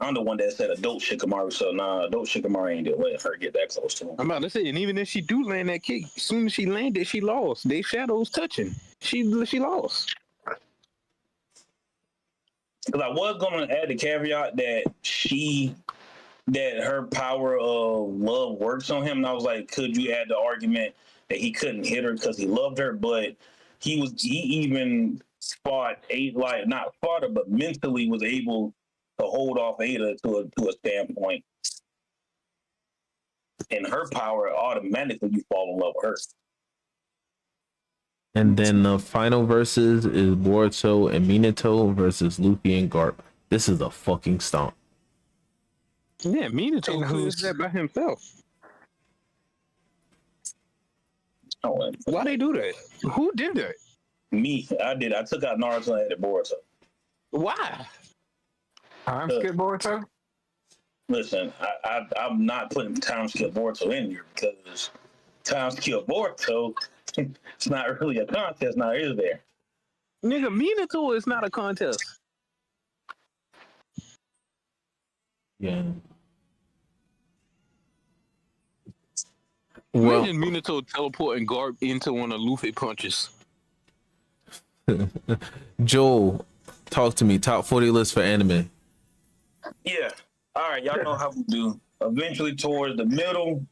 I'm the one that said adult Shikamaru, so adult Shikamaru ain't letting her get that close to him. I'm about to say, and even if she do land that kick, as soon as she landed, she lost. They shadows touching. She lost. Because I was going to add the caveat that her power of love works on him, and I was like, could you add the argument that he couldn't hit her because he loved her, but he even fought not fought her, but mentally was able to hold off Ada to a standpoint. And her power, automatically you fall in love with her. And then the final versus is Boruto and Minato versus Luffy and Garp. This is a fucking stomp. Yeah, Minato clears that by himself. Oh, why they do that? Who did that? Me. I did. I took out Naruto and added Boruto. Why? Time skip Boruto? Listen, I'm not putting time skip Boruto in here because time skip Boruto, it's not really a contest now, is there? Nigga, Minato is not a contest. Yeah. Imagine Minato teleporting Garp into one of Luffy punches. Joel, talk to me. Top 40 list for anime. Yeah. All right, y'all know how we do. Eventually towards the middle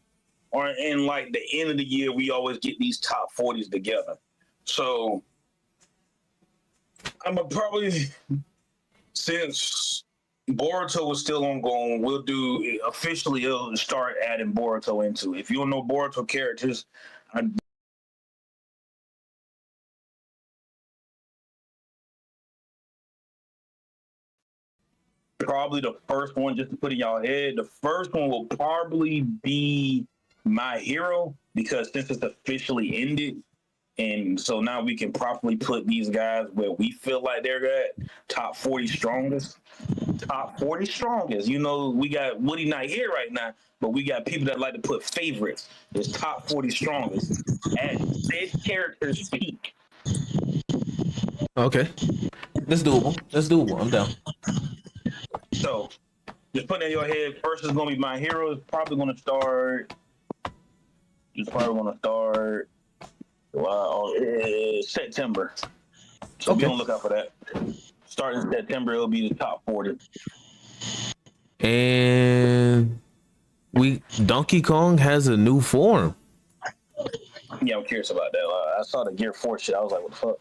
or in like the end of the year, we always get these top 40s together. So I'm gonna probably, since Boruto is still ongoing. We'll do officially. It'll start adding Boruto into it. If you don't know Boruto characters, probably the first one, just to put in y'all head, the first one will probably be My Hero, because since it's officially ended, and so now we can properly put these guys where we feel like they're at, top 40 strongest. Top 40 strongest. You know, we got Woody not here right now, but we got people that like to put favorites. It's top 40 strongest at said character's peak. Okay, that's doable. That's doable. I'm down. So just put it in your head. First is gonna be My Hero. It's probably gonna start. It's probably gonna start. September. So be on the lookout for that. Starting September, it'll be the top 40. And Donkey Kong has a new form. Yeah, I'm curious about that. I saw the Gear 4 shit. I was like, what the fuck?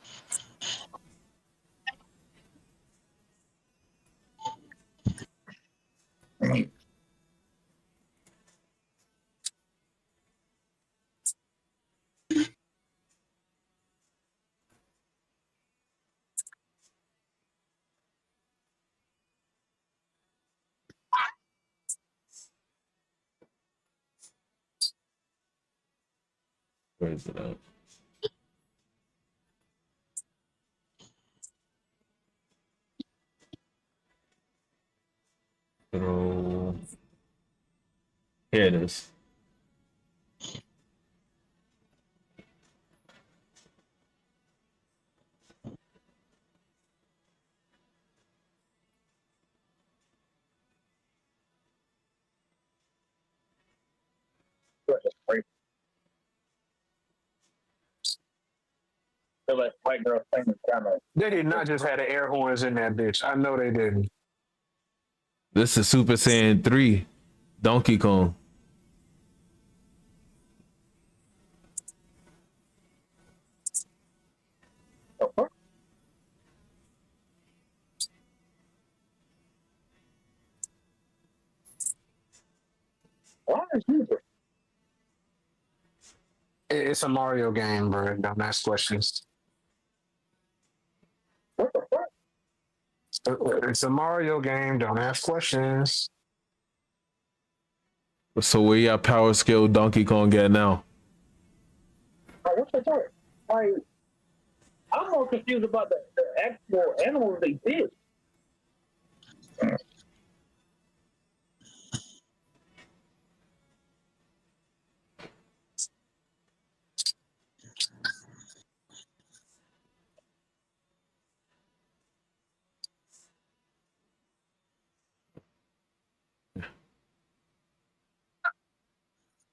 Where is it at? So, here it is. Like white girl playing camera. They did not just have the air horns in that bitch. I know they didn't. This is Super Saiyan 3 Donkey Kong. Why is you? It's a Mario game, bro. Don't ask questions. What the fuck? It's a Mario game. Don't ask questions. So where y'all power scale Donkey Kong at now? What's the part? Like, I'm more confused about the actual animals they did.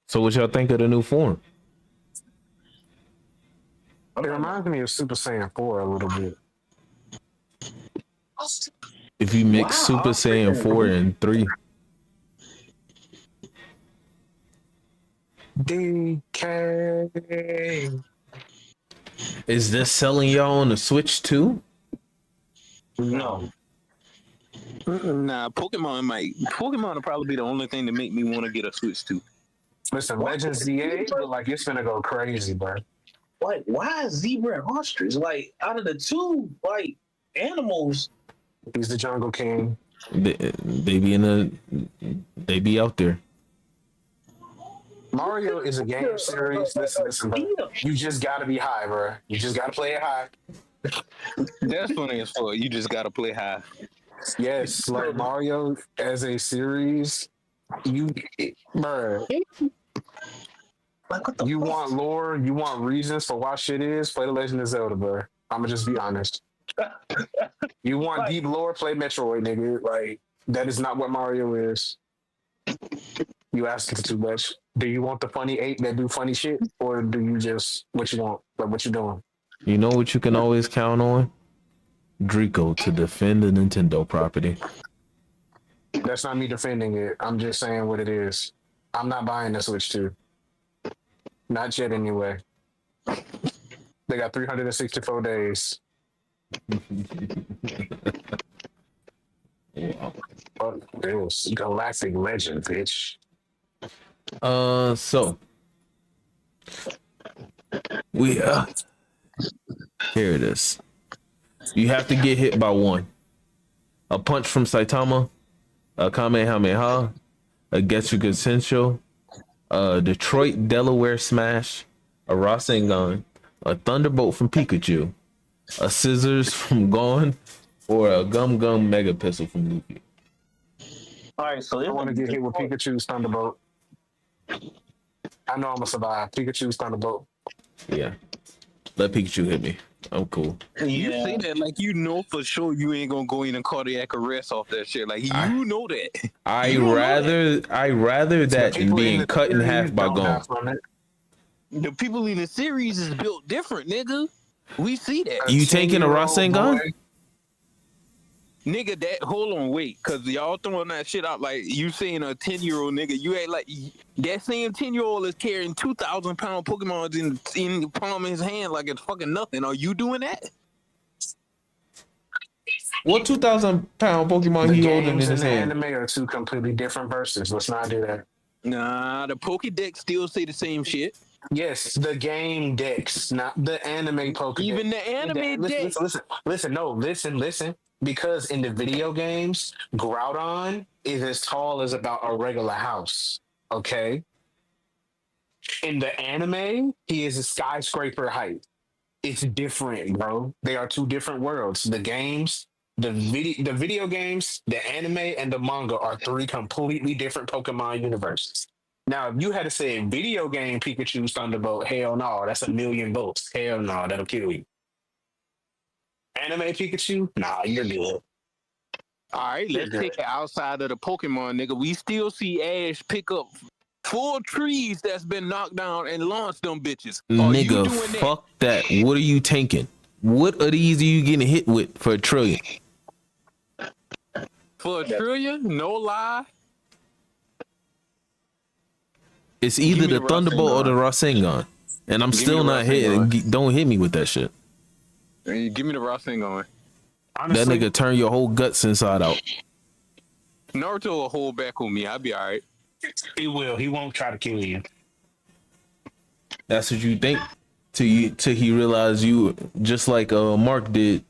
So what y'all think of the new form? It reminds me of Super Saiyan 4 a little bit. If you mix Super Saiyan 4 and 3. DK. Is this selling y'all on the Switch too? No. Nah, Pokemon will probably be the only thing to make me want to get a Switch to. Listen, Legends ZA look like it's gonna go crazy, bro. Like, why is zebra and ostrich? Like, out of the two, like, animals. He's the Jungle King. They be out there. Mario is a game series. Listen, bro. You just gotta be high, bro. You just gotta play it high. That's funny as fuck. You just gotta play high. Yes, like Mario as a series, bro. You want lore, you want reasons for why shit is, play The Legend of Zelda, bro. I'ma just be honest. You want deep lore, play Metroid, nigga. Like, that is not what Mario is. You asking for too much. Do you want the funny ape that do funny shit, or do you just what you want? Like, what you doing? You know what you can always count on? Draco to defend the Nintendo property. That's not me defending it. I'm just saying what it is. I'm not buying the Switch 2. Not yet, anyway. They got 364 days. Wow. Fuck this galactic legend, bitch. So we here it is. You have to get hit by one. A punch from Saitama, a Kamehameha, a Getsuga Sensho, a Detroit Delaware Smash, a Rasengan, a Thunderbolt from Pikachu, a Scissors from Gon, or a Gum Gum Mega Pistol from Luffy. All right, so I want to get hit with Pikachu's Thunderbolt. I know I'm gonna survive. Pikachu's Thunderbolt. Yeah. Let Pikachu hit me. I'm cool. You say that like you know for sure you ain't gonna go in a cardiac arrest off that shit. Like you know that. I rather that than being cut in half by Gon. The people in the series is built different, nigga. We see that. You taking a Rasengan? Nigga, that hold on, wait, cause y'all throwing that shit out like you saying a 10-year-old nigga. You ain't like that same 10-year-old is carrying 2,000-pound Pokemons in the palm of his hand like it's fucking nothing. Are you doing that? What 2,000-pound Pokemon he holding in his hand? The anime are two completely different verses. Let's not do that. Nah, the Pokédex still say the same shit. Yes, the game decks, not the anime Pokédex. Even the anime deck. Listen. Because in the video games, Groudon is as tall as about a regular house. Okay. In the anime, he is a skyscraper height. It's different, bro. They are two different worlds. The games, the video games, the anime, and the manga are three completely different Pokemon universes. Now, if you had to say video game Pikachu's Thunderbolt, hell no, that's 1,000,000 volts. Hell no, that'll kill you. Anime Pikachu? Nah, you're good. All right, let's take it outside of the Pokemon, nigga. We still see Ash pick up full trees that's been knocked down and launch them bitches. Nigga, fuck that. What are you tanking? What of these are you getting hit with for a trillion? For a trillion? No lie. It's either the Thunderbolt or the Rasengan. And I'm still not hitting. Don't hit me with that shit. Give me the Rasengan. That nigga turn your whole guts inside out. Naruto will hold back on me. I'll be all right. He will. He won't try to kill you. That's what you think. Till he realized you, just like Mark did.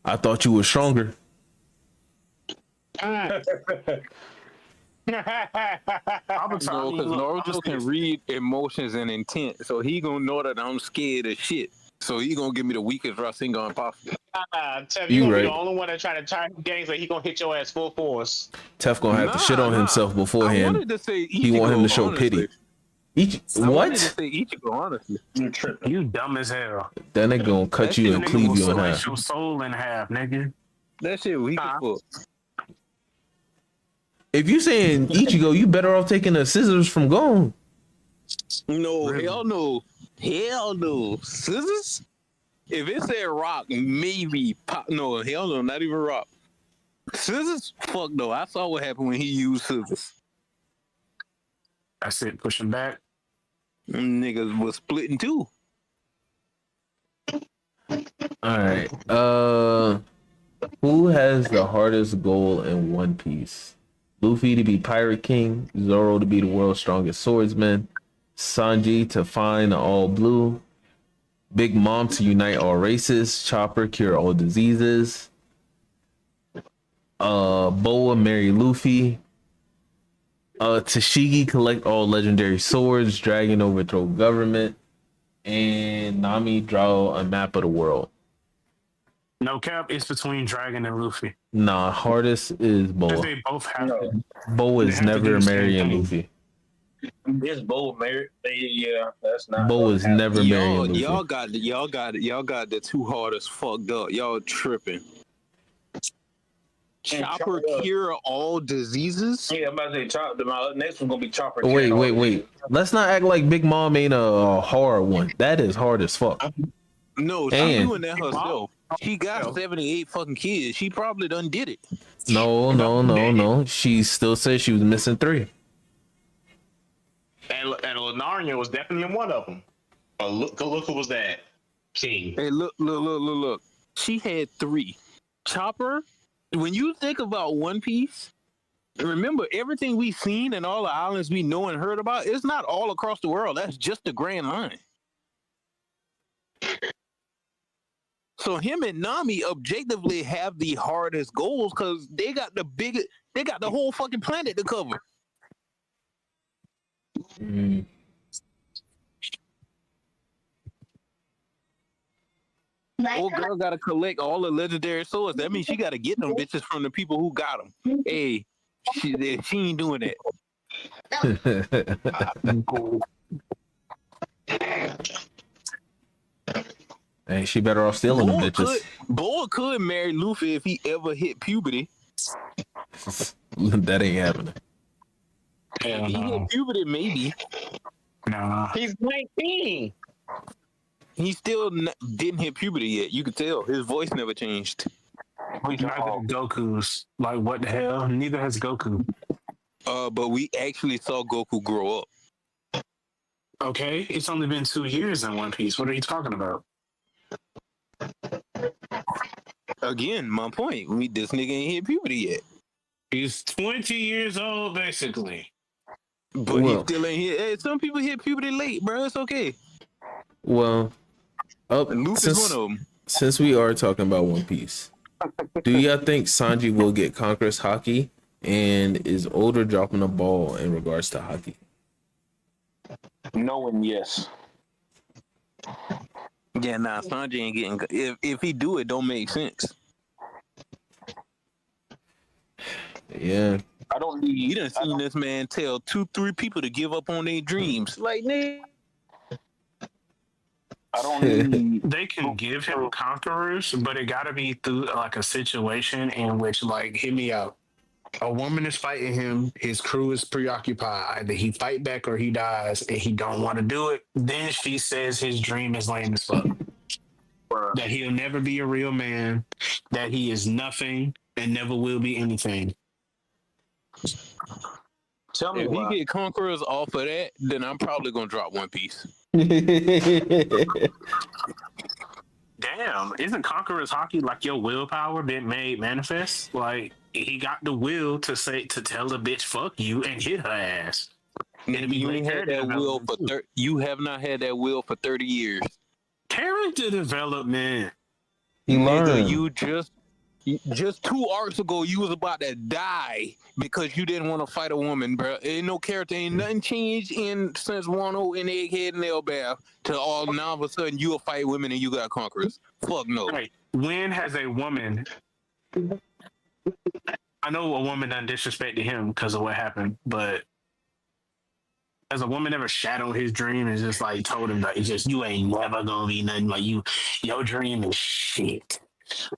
I thought you were stronger. No, because Naruto can read emotions and intent, so he gonna know that I'm scared of shit. So he gonna give me the weakest Rasengan possible. Tef, you gonna be the only one that try to turn games like he gonna hit your ass full force. Tef gonna have to shit on himself beforehand. I wanted to say Ichigo, he want him to show honestly. pity. I wanted to say Ichigo, honestly. You dumb as hell. That nigga gonna cut you and cleave you in half. Your soul in half, nigga. That shit weak as fuck. If you saying Ichigo, you better off taking the scissors from Gon. No, hell no. Hell no. Scissors? If it said rock, maybe pop. No, hell no, not even rock. Scissors? Fuck no. I saw what happened when he used scissors. That's it. Pushing back. Niggas was splitting too. All right. Who has the hardest goal in One Piece? Luffy to be Pirate King, Zoro to be the world's strongest swordsman, Sanji to find all blue, Big Mom to unite all races, Chopper cure all diseases, Boa marry Luffy, Tashigi collect all legendary swords, Dragon overthrow government, and Nami draw a map of the world. No cap, it's between Dragon and Luffy. Nah, hardest is Boa. They both have to. Boa is never marrying Luffy. This Boa married. Yeah, that's not. Boa is never marrying Luffy. Y'all got the two hardest fucked up. Y'all tripping. Chopper cure all diseases? Yeah, I'm about to say Chopper. My next one's gonna be Chopper. Wait. Let's not act like Big Mom ain't a hard one. That is hard as fuck. No, she's doing that herself. She got 78 fucking kids. She probably done did it. No. She still says she was missing 3. And Narnia was definitely one of them. Look who was that? King. Hey, look. She had 3. Chopper, when you think about One Piece, Remember, everything we've seen and all the islands we know and heard about, it's not all across the world. That's just the Grand Line. So him and Nami objectively have the hardest goals because they got the whole fucking planet to cover. Mm. Old girl got to collect all the legendary swords. That means she got to get them bitches from the people who got them. Hey, she ain't doing that. Hey, she better off stealing them bitches. Boa could marry Luffy if he ever hit puberty. That ain't happening. If he hit puberty, maybe. Nah. He's 19. He still didn't hit puberty yet. You could tell his voice never changed. Neither Goku's. Like, what the hell? Neither has Goku. But we actually saw Goku grow up. Okay, it's only been 2 years in One Piece. What are you talking about? Again, my point. This nigga ain't hit puberty yet. He's 20 years old, basically. But he still ain't hit. Hey, some people hit puberty late, bro. It's okay. Well, Luffy's one of them. Since we are talking about One Piece, do y'all think Sanji will get Conqueror's Haki? And is Oda dropping the ball in regards to Haki? No and yes. Yeah, nah, Sanji ain't getting. If he do it, don't make sense. Yeah. I don't need. You done seen this man tell 2-3 people to give up on their dreams. Like, nigga. I don't need. They can give him conquerors, but it got to be through like a situation in which, like, hear me out. A woman is fighting him. His crew is preoccupied. Either he fight back or he dies, and he don't want to do it. Then she says his dream is lame as fuck. That he'll never be a real man. That he is nothing and never will be anything. Tell me If why. he get conquerors off of that, then I'm probably gonna drop One Piece. Damn, isn't Conqueror's Haki like your willpower been made manifest? Like, he got the will to tell a bitch fuck you and hit her ass. You ain't had that will for you have not had that will for 30 years. Character development. He learned. You just 2 arcs ago, you was about to die because you didn't want to fight a woman, bro. Ain't no character, ain't nothing changed since Wano and Egghead and Elbaf to all now of a sudden you'll fight women and you got conquerors. Fuck no. Right. When has a woman? I know a woman done disrespected him because of what happened, but has a woman ever shadowed his dream and just like told him that it's just you ain't never gonna be nothing like you? Your dream is shit.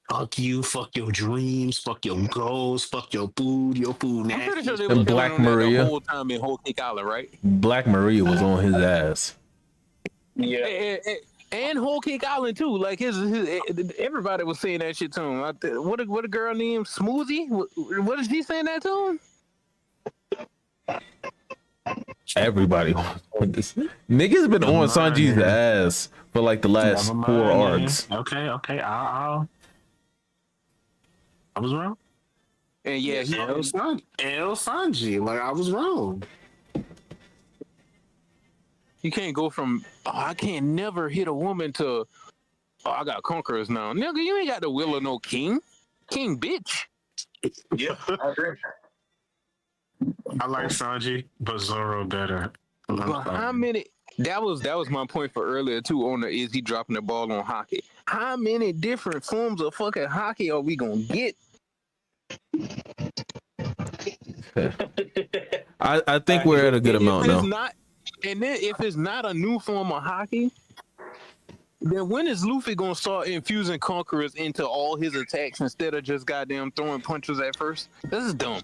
Fuck you, fuck your dreams, fuck your goals, fuck your food nasty. I'm pretty sure they And was Black on that Maria. the whole time in Whole Cake Island, right? Black Maria was on his ass. Yeah. And Whole Cake Island too. Like his everybody was saying that shit to him. What a girl named Smoothie? What is he saying that to him? Everybody on this. Niggas been on Sanji's ass for like the last 4 arcs. Okay. I was wrong. And yeah, El Sanji. Like, I was wrong. you can't go from I can't never hit a woman to I got conquerors now. Nigga, you ain't got the will of no king. King bitch. Yeah. I agree. I like Sanji, but Zoro better. But how many? That was my point for earlier too. On the is he dropping the ball on hockey? How many different forms of fucking hockey are we gonna get? I think we're at a good amount now. And then if it's not a new form of hockey, then when is Luffy gonna start infusing conquerors into all his attacks instead of just goddamn throwing punches at first? This is dumb.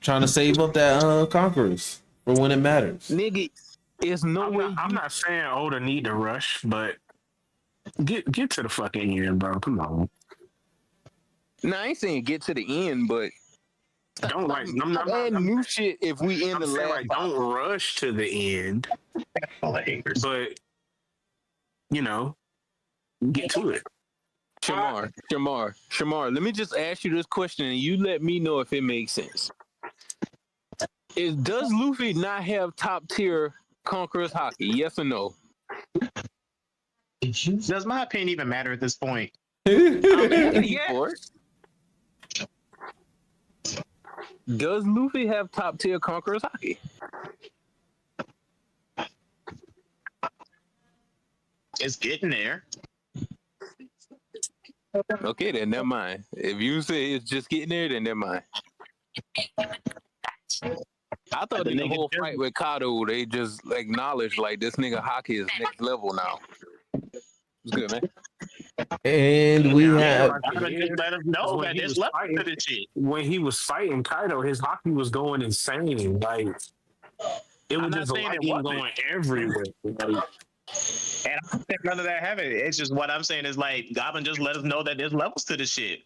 Trying to save up that conquerors for when it matters. Nigga, there's no way. I'm not saying Oda need to rush, but get to the fucking end, bro. Come on. Nah, I ain't saying get to the end, but don't like. I'm not adding new shit if we end the last. Like, don't rush to the end, but you know, get to it. Shamar, let me just ask you this question and you let me know if it makes sense. Does Luffy not have top tier Conqueror's Haki? Yes or no? Does my opinion even matter at this point? Yeah. Does Luffy have top tier Conqueror's Haki? It's getting there. Okay, then never mind. If you say it's just getting there, then never mind. I thought in the whole fight with Kado, they just acknowledged like this nigga Haki is next level now. It's good, man. And we have let us know that there's left to this shit. When he was fighting Kaido, his Haki was going insane. Like it was just lightning going everywhere. Like, and I don't think none of that happened. It's just what I'm saying is like Goblin just let us know that there's levels to this shit.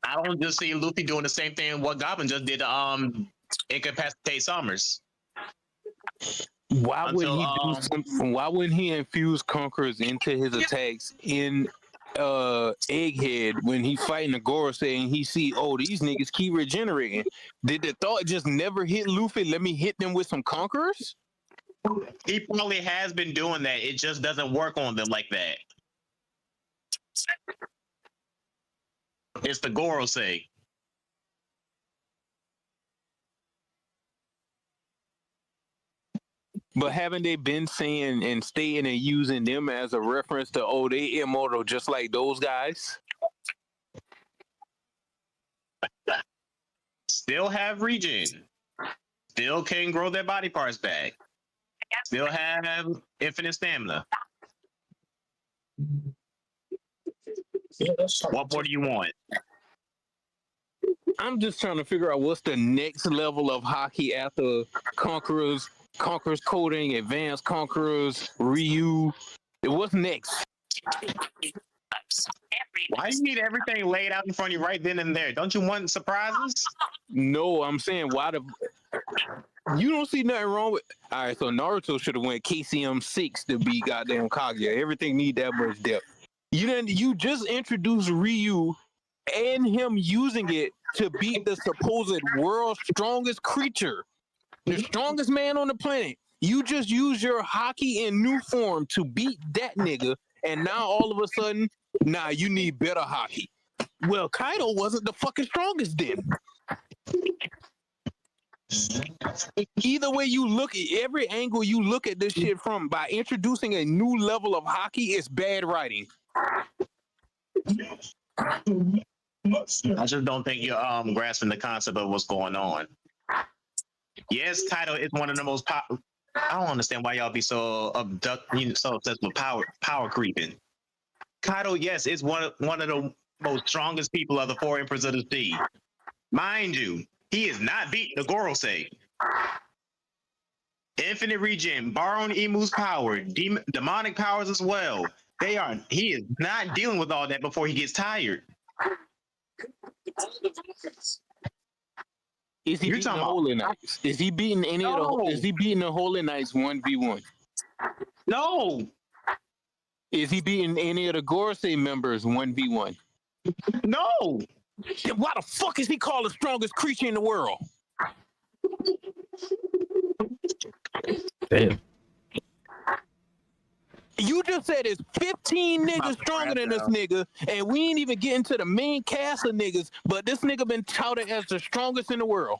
I don't just see Luffy doing the same thing what Goblin just did to incapacitate Summers. Why would he do something? Why wouldn't he infuse Conquerors into his attacks in Egghead when he's fighting the Gorosei and he see, oh, these niggas keep regenerating? Did the thought just never hit Luffy? Let me hit them with some Conquerors? He probably has been doing that. It just doesn't work on them like that. It's the Gorosei. But haven't they been saying and stating and using them as a reference to, oh, they immortal just like those guys? Still have regen. Still can grow their body parts back. Still have infinite stamina. What more do you want? I'm just trying to figure out what's the next level of Haki after Conquerors Coding, Advanced Conquerors, Ryu. What's next? Why do you need everything laid out in front of you right then and there? Don't you want surprises? No, I'm saying why the... You don't see nothing wrong with... All right, so Naruto should have went KCM 6 to be goddamn Kaguya. Everything need that much depth. You just introduced Ryu and him using it to beat the supposed world's strongest creature, the strongest man on the planet. You just use your Haki in new form to beat that nigga, and now all of a sudden, nah, you need better Haki. Well, Kaido wasn't the fucking strongest then. Either way you look, every angle you look at this shit from, by introducing a new level of Haki, it's bad writing. I just don't think you're grasping the concept of what's going on. Yes, Kaido is one of the most I don't understand why y'all be so so obsessed with power creeping. Kaido, yes, is one of the most strongest people of the four Emperors of the Sea. Mind you, he is not beat the Gorosei. Infinite regen, borrowing Imu's power, demonic powers as well. He is not dealing with all that before he gets tired. Is he beating the Holy Knights? Is he beating any of the? Is he beating the Holy Knights 1v1? No. Is he beating any of the Gorosei members 1v1? No. Then why the fuck is he called the strongest creature in the world? Damn. You just said it's 15 niggas stronger than this nigga, and we ain't even getting to the main cast of niggas, but this nigga been touted as the strongest in the world.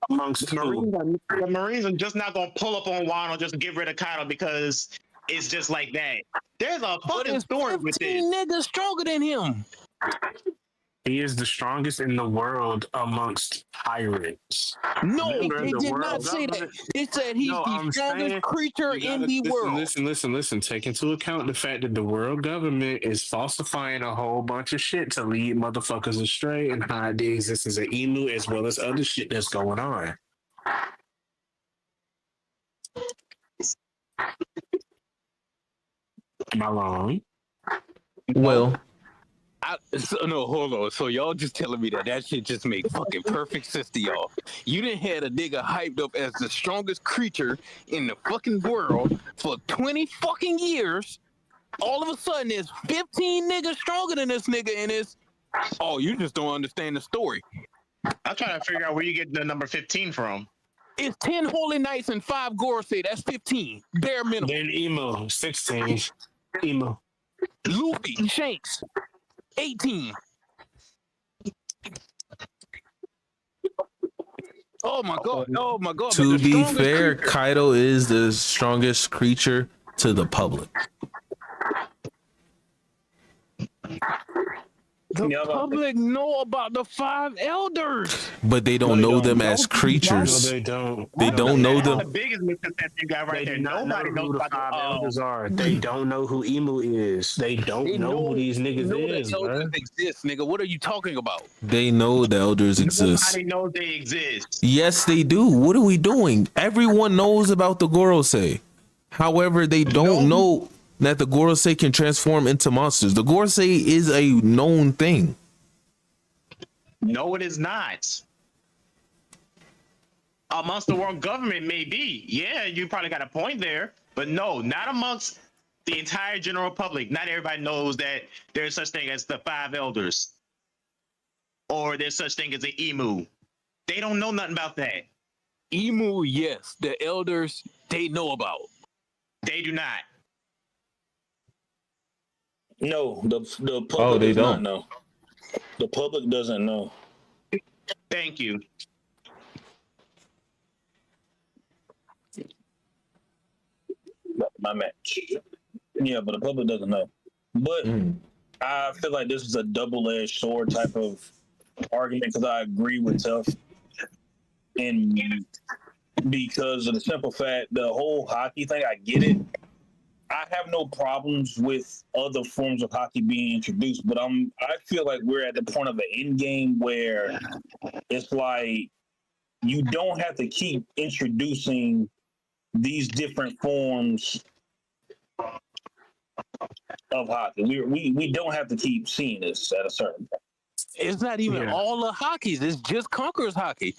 Amongst the Marines are just not gonna pull up on Wano just to get rid of Kaido because it's just like that. There's a fucking story with this. 15 niggas stronger than him. He is the strongest in the world amongst pirates. No, they did not say that. They said he's the strongest creature in the world. Listen. Take into account the fact that the world government is falsifying a whole bunch of shit to lead motherfuckers astray and hide the existence of Emu as well as other shit that's going on. Am I wrong? Well, no, hold on. So y'all just telling me that shit just made fucking perfect sense to y'all. You done had a nigga hyped up as the strongest creature in the fucking world for 20 fucking years, All of a sudden, there's 15 niggas stronger than this nigga, and it's, oh, you just don't understand the story. I'm trying to figure out where you get the number 15 from. It's 10 Holy Knights and 5 Gorosei. That's 15. Bare minimum. Then Emo, 16. Emo. Luffy, Shanks, 18. Oh my god. Oh my god. To be fair, Kaido is the strongest creature to the public. The public know about the 5 elders, but they don't know them as creatures. No, they don't. They don't know them. That's the biggest misconception you got right there. Nobody knows who the about 5 the elders are. They don't know who Emu is. They don't know who these niggas is, the elders bro. exist, nigga. What are you talking about? They know the elders exist. Nobody knows they exist. Yes, they do. What are we doing? Everyone knows about the Gorosei. However, they don't know that the Gorosei can transform into monsters. The Gorosei is a known thing. No, it is not. Amongst the world government, maybe. Yeah, you probably got a point there. But no, not amongst the entire general public. Not everybody knows that there's such thing as the 5 elders. Or there's such thing as an emu. They don't know nothing about that. Emu, yes. The elders, they know about. They do not. No, the public they does not don't. know. The public doesn't know. Thank you. My match. Yeah, but the public doesn't know. But I feel like this is a double-edged sword type of argument because I agree with Tuff. And because of the simple fact, the whole hockey thing, I get it. I have no problems with other forms of hockey being introduced, but I feel like we're at the point of the end game where it's like you don't have to keep introducing these different forms of hockey. We don't have to keep seeing this at a certain point. It's not even all the hockeys. It's just Conqueror's hockey.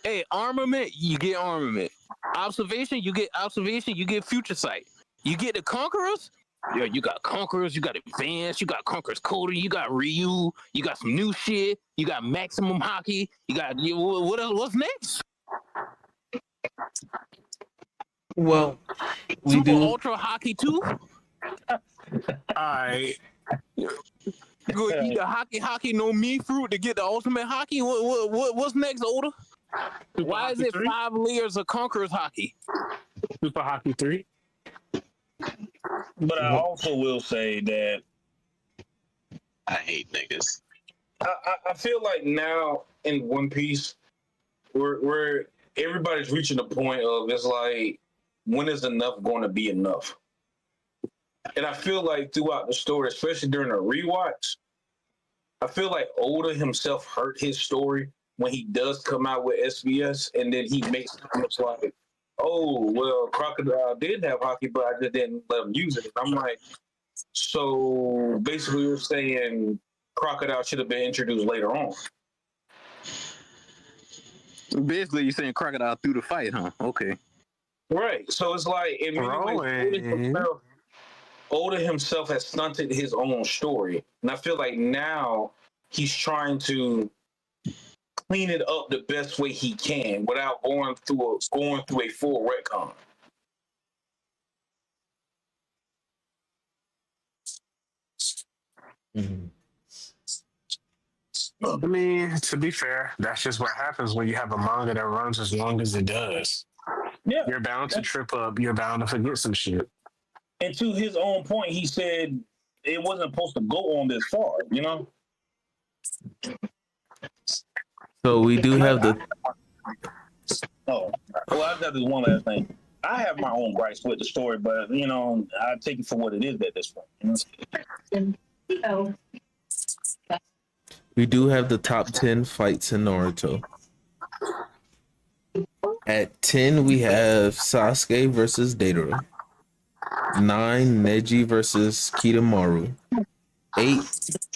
Hey, armament, you get armament. Observation, you get observation. You get future sight. You get the Conquerors. Yeah, you got Conquerors. You got Advanced. You got Conqueror's Cody. You got Ryu. You got some new shit. You got Maximum Hockey. You got what else? What's next? Well, we Super do. Ultra Hockey 2. Alright. You go eat the hockey no me fruit to get the ultimate hockey. What's next, Oda? Why is it 5 layers of Conqueror's hockey? Super Hockey 3. But I also will say that I hate niggas. I feel like now in One Piece, we're everybody's reaching the point of it's like, when is enough going to be enough? And I feel like throughout the story, especially during a rewatch, I feel like Oda himself hurt his story when he does come out with SBS, and then he makes comments like, oh, well, Crocodile did have hockey, but I just didn't let him use it. And I'm like, so basically you're saying Crocodile should have been introduced later on. Basically, you're saying Crocodile through the fight, huh? Okay. Right. So it's like, in many ways, Oda himself has stunted his own story. And I feel like now he's trying to clean it up the best way he can without going through a full retcon. I mean, to be fair, that's just what happens when you have a manga that runs as long as it does. Yeah. You're bound to trip up. You're bound to forget some shit. And to his own point, he said it wasn't supposed to go on this far, you know? So we do have the. Oh, well, I've got this one last thing. I have my own gripes with the story, but, you know, I take it for what it is at this point. You know? We do have the top 10 fights in Naruto. At 10, we have Sasuke versus Deidara. 9, Neji versus Kidomaru. 8,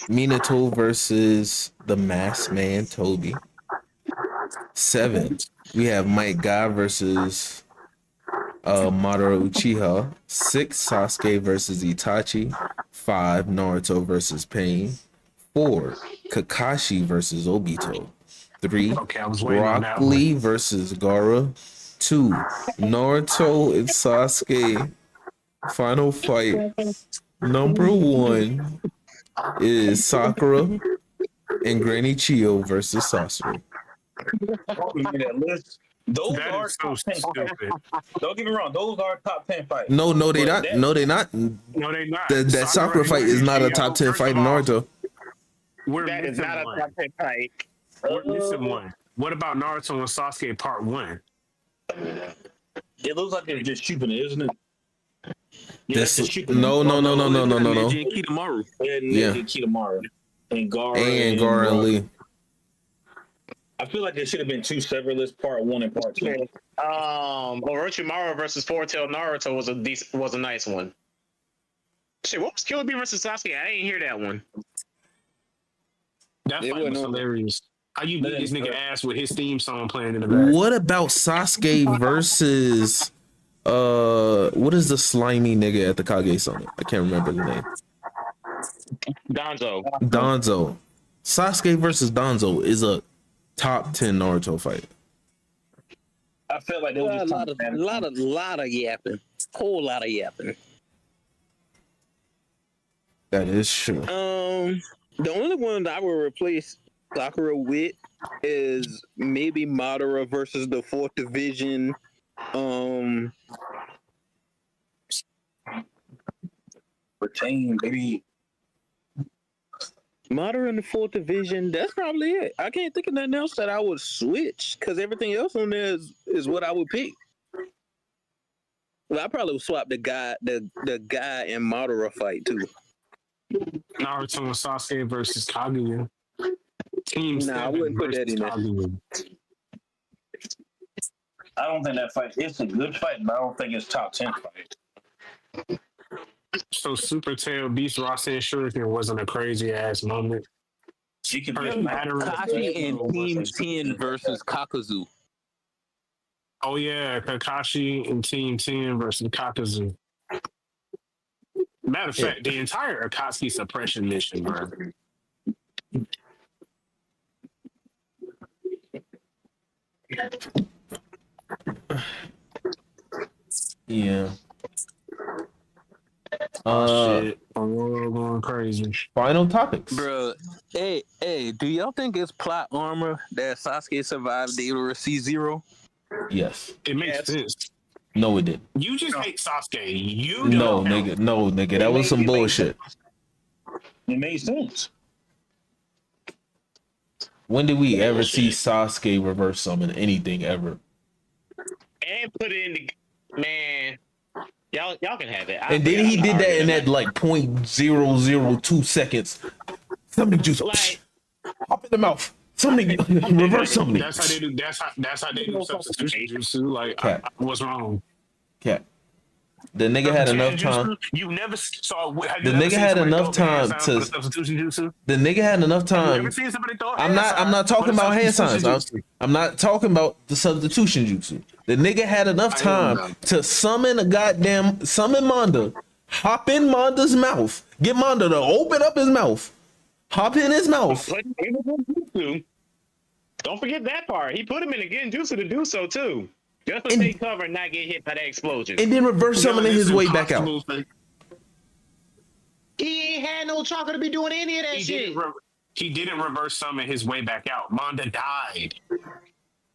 Minato versus the Masked Man Toby. 7, we have Might God versus Madara Uchiha. 6, Sasuke versus Itachi. 5, Naruto versus Pain. 4, Kakashi versus Obito. 3, Okay, I was waiting on Rock that one. Lee versus Gaara. 2, Naruto and Sasuke. Final fight. Number 1 is Sakura and Granny Chiyo versus Sasori. That list. Those That are is so top 10 stupid. fights. Don't get me wrong. Those are top 10 fights. No, they But not. that- No, they not. No, they not. That Sakura fight is not a top 10 fight in Naruto. We're That is missing not a one. top 10 fight. We're missing one. What about Naruto and Sasuke Part 1? It looks like they're just shooting it, isn't it? This, that's just no. Neji and Kitamaru. Yeah, Kitamaru and Gaara And Gaara and Lee. I feel like there should have been 2 separate lists, part 1 and part 2. Orochimaru versus Four-Tail Naruto was a nice one. Shit, what was Killer Bee versus Sasuke? I didn't hear that one. That fight was hilarious. How you beat this nigga ass with his theme song playing in the back? What about Sasuke versus what is the slimy nigga at the Kage Summit? I can't remember the name. Danzo. Sasuke versus Danzo is a top 10 Naruto fight. I felt like there was a lot of yapping. Whole lot of yapping. That is true. The only one that I would replace Sakura with is maybe Madara versus the 4th Division. Retain, baby. Madara in the 4th Division. That's probably it. I can't think of nothing else that I would switch because everything else on there is what I would pick. Well, I probably would swap the guy and Madara fight too. Naruto and Sasuke versus Kaguya. Team Nah, I wouldn't put that in there. I don't think that fight. It's a good fight, but I don't think it's top 10 fight. So Super Tail beats Rasen Shuriken wasn't a crazy ass moment. She could Kakashi and Team 10 versus Kakazu. Oh yeah, Kakashi and Team 10 versus Kakazu. Matter of fact, the entire Akatsuki suppression mission, bro. Yeah. Shit. I'm going crazy. Final topics. Bro, hey, do y'all think it's plot armor that Sasuke survived the Order C0? Yes. It makes sense. No, it didn't. You just hate Sasuke. You No, don't. nigga. That was some bullshit. It made sense. When did we ever see Sasuke reverse summon anything ever? And put it in the man. Y'all can have it. And then he did that in that like 0.002 seconds. Something juice. Like, Hop in the mouth. Something reverse something. That's how they do. That's how they do substitution jutsu. Like, what's wrong? Cat. The nigga had enough time. You never saw. The nigga had enough time to. Substitution jutsu. The nigga had enough time. Never seen somebody throw I'm not talking about hand signs. I'm not talking about the substitution jutsu. The nigga had enough time to summon Manda, hop in Manda's mouth, get Manda to open up his mouth, hop in his mouth. Don't forget that part. He put him in a genjutsu to do so too. Just to stay covered and not get hit by that explosion. And then reverse summoning his way back out. He ain't had no chocolate to be doing any of that shit. He didn't reverse summon his way back out. Manda died.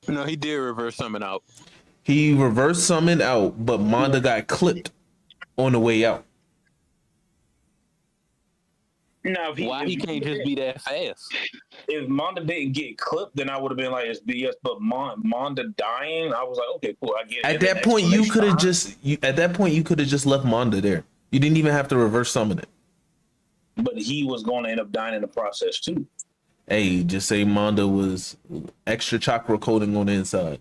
No, he did reverse summon out. He reverse summoned out, but Manda got clipped on the way out. No, why he can't just be that fast? If Manda didn't get clipped, then I would have been like, it's BS. But Manda dying, I was like, okay, cool, I get it. At that point, you could have just left Manda there. You didn't even have to reverse summon it. But he was going to end up dying in the process too. Hey, just say Manda was extra chakra coating on the inside.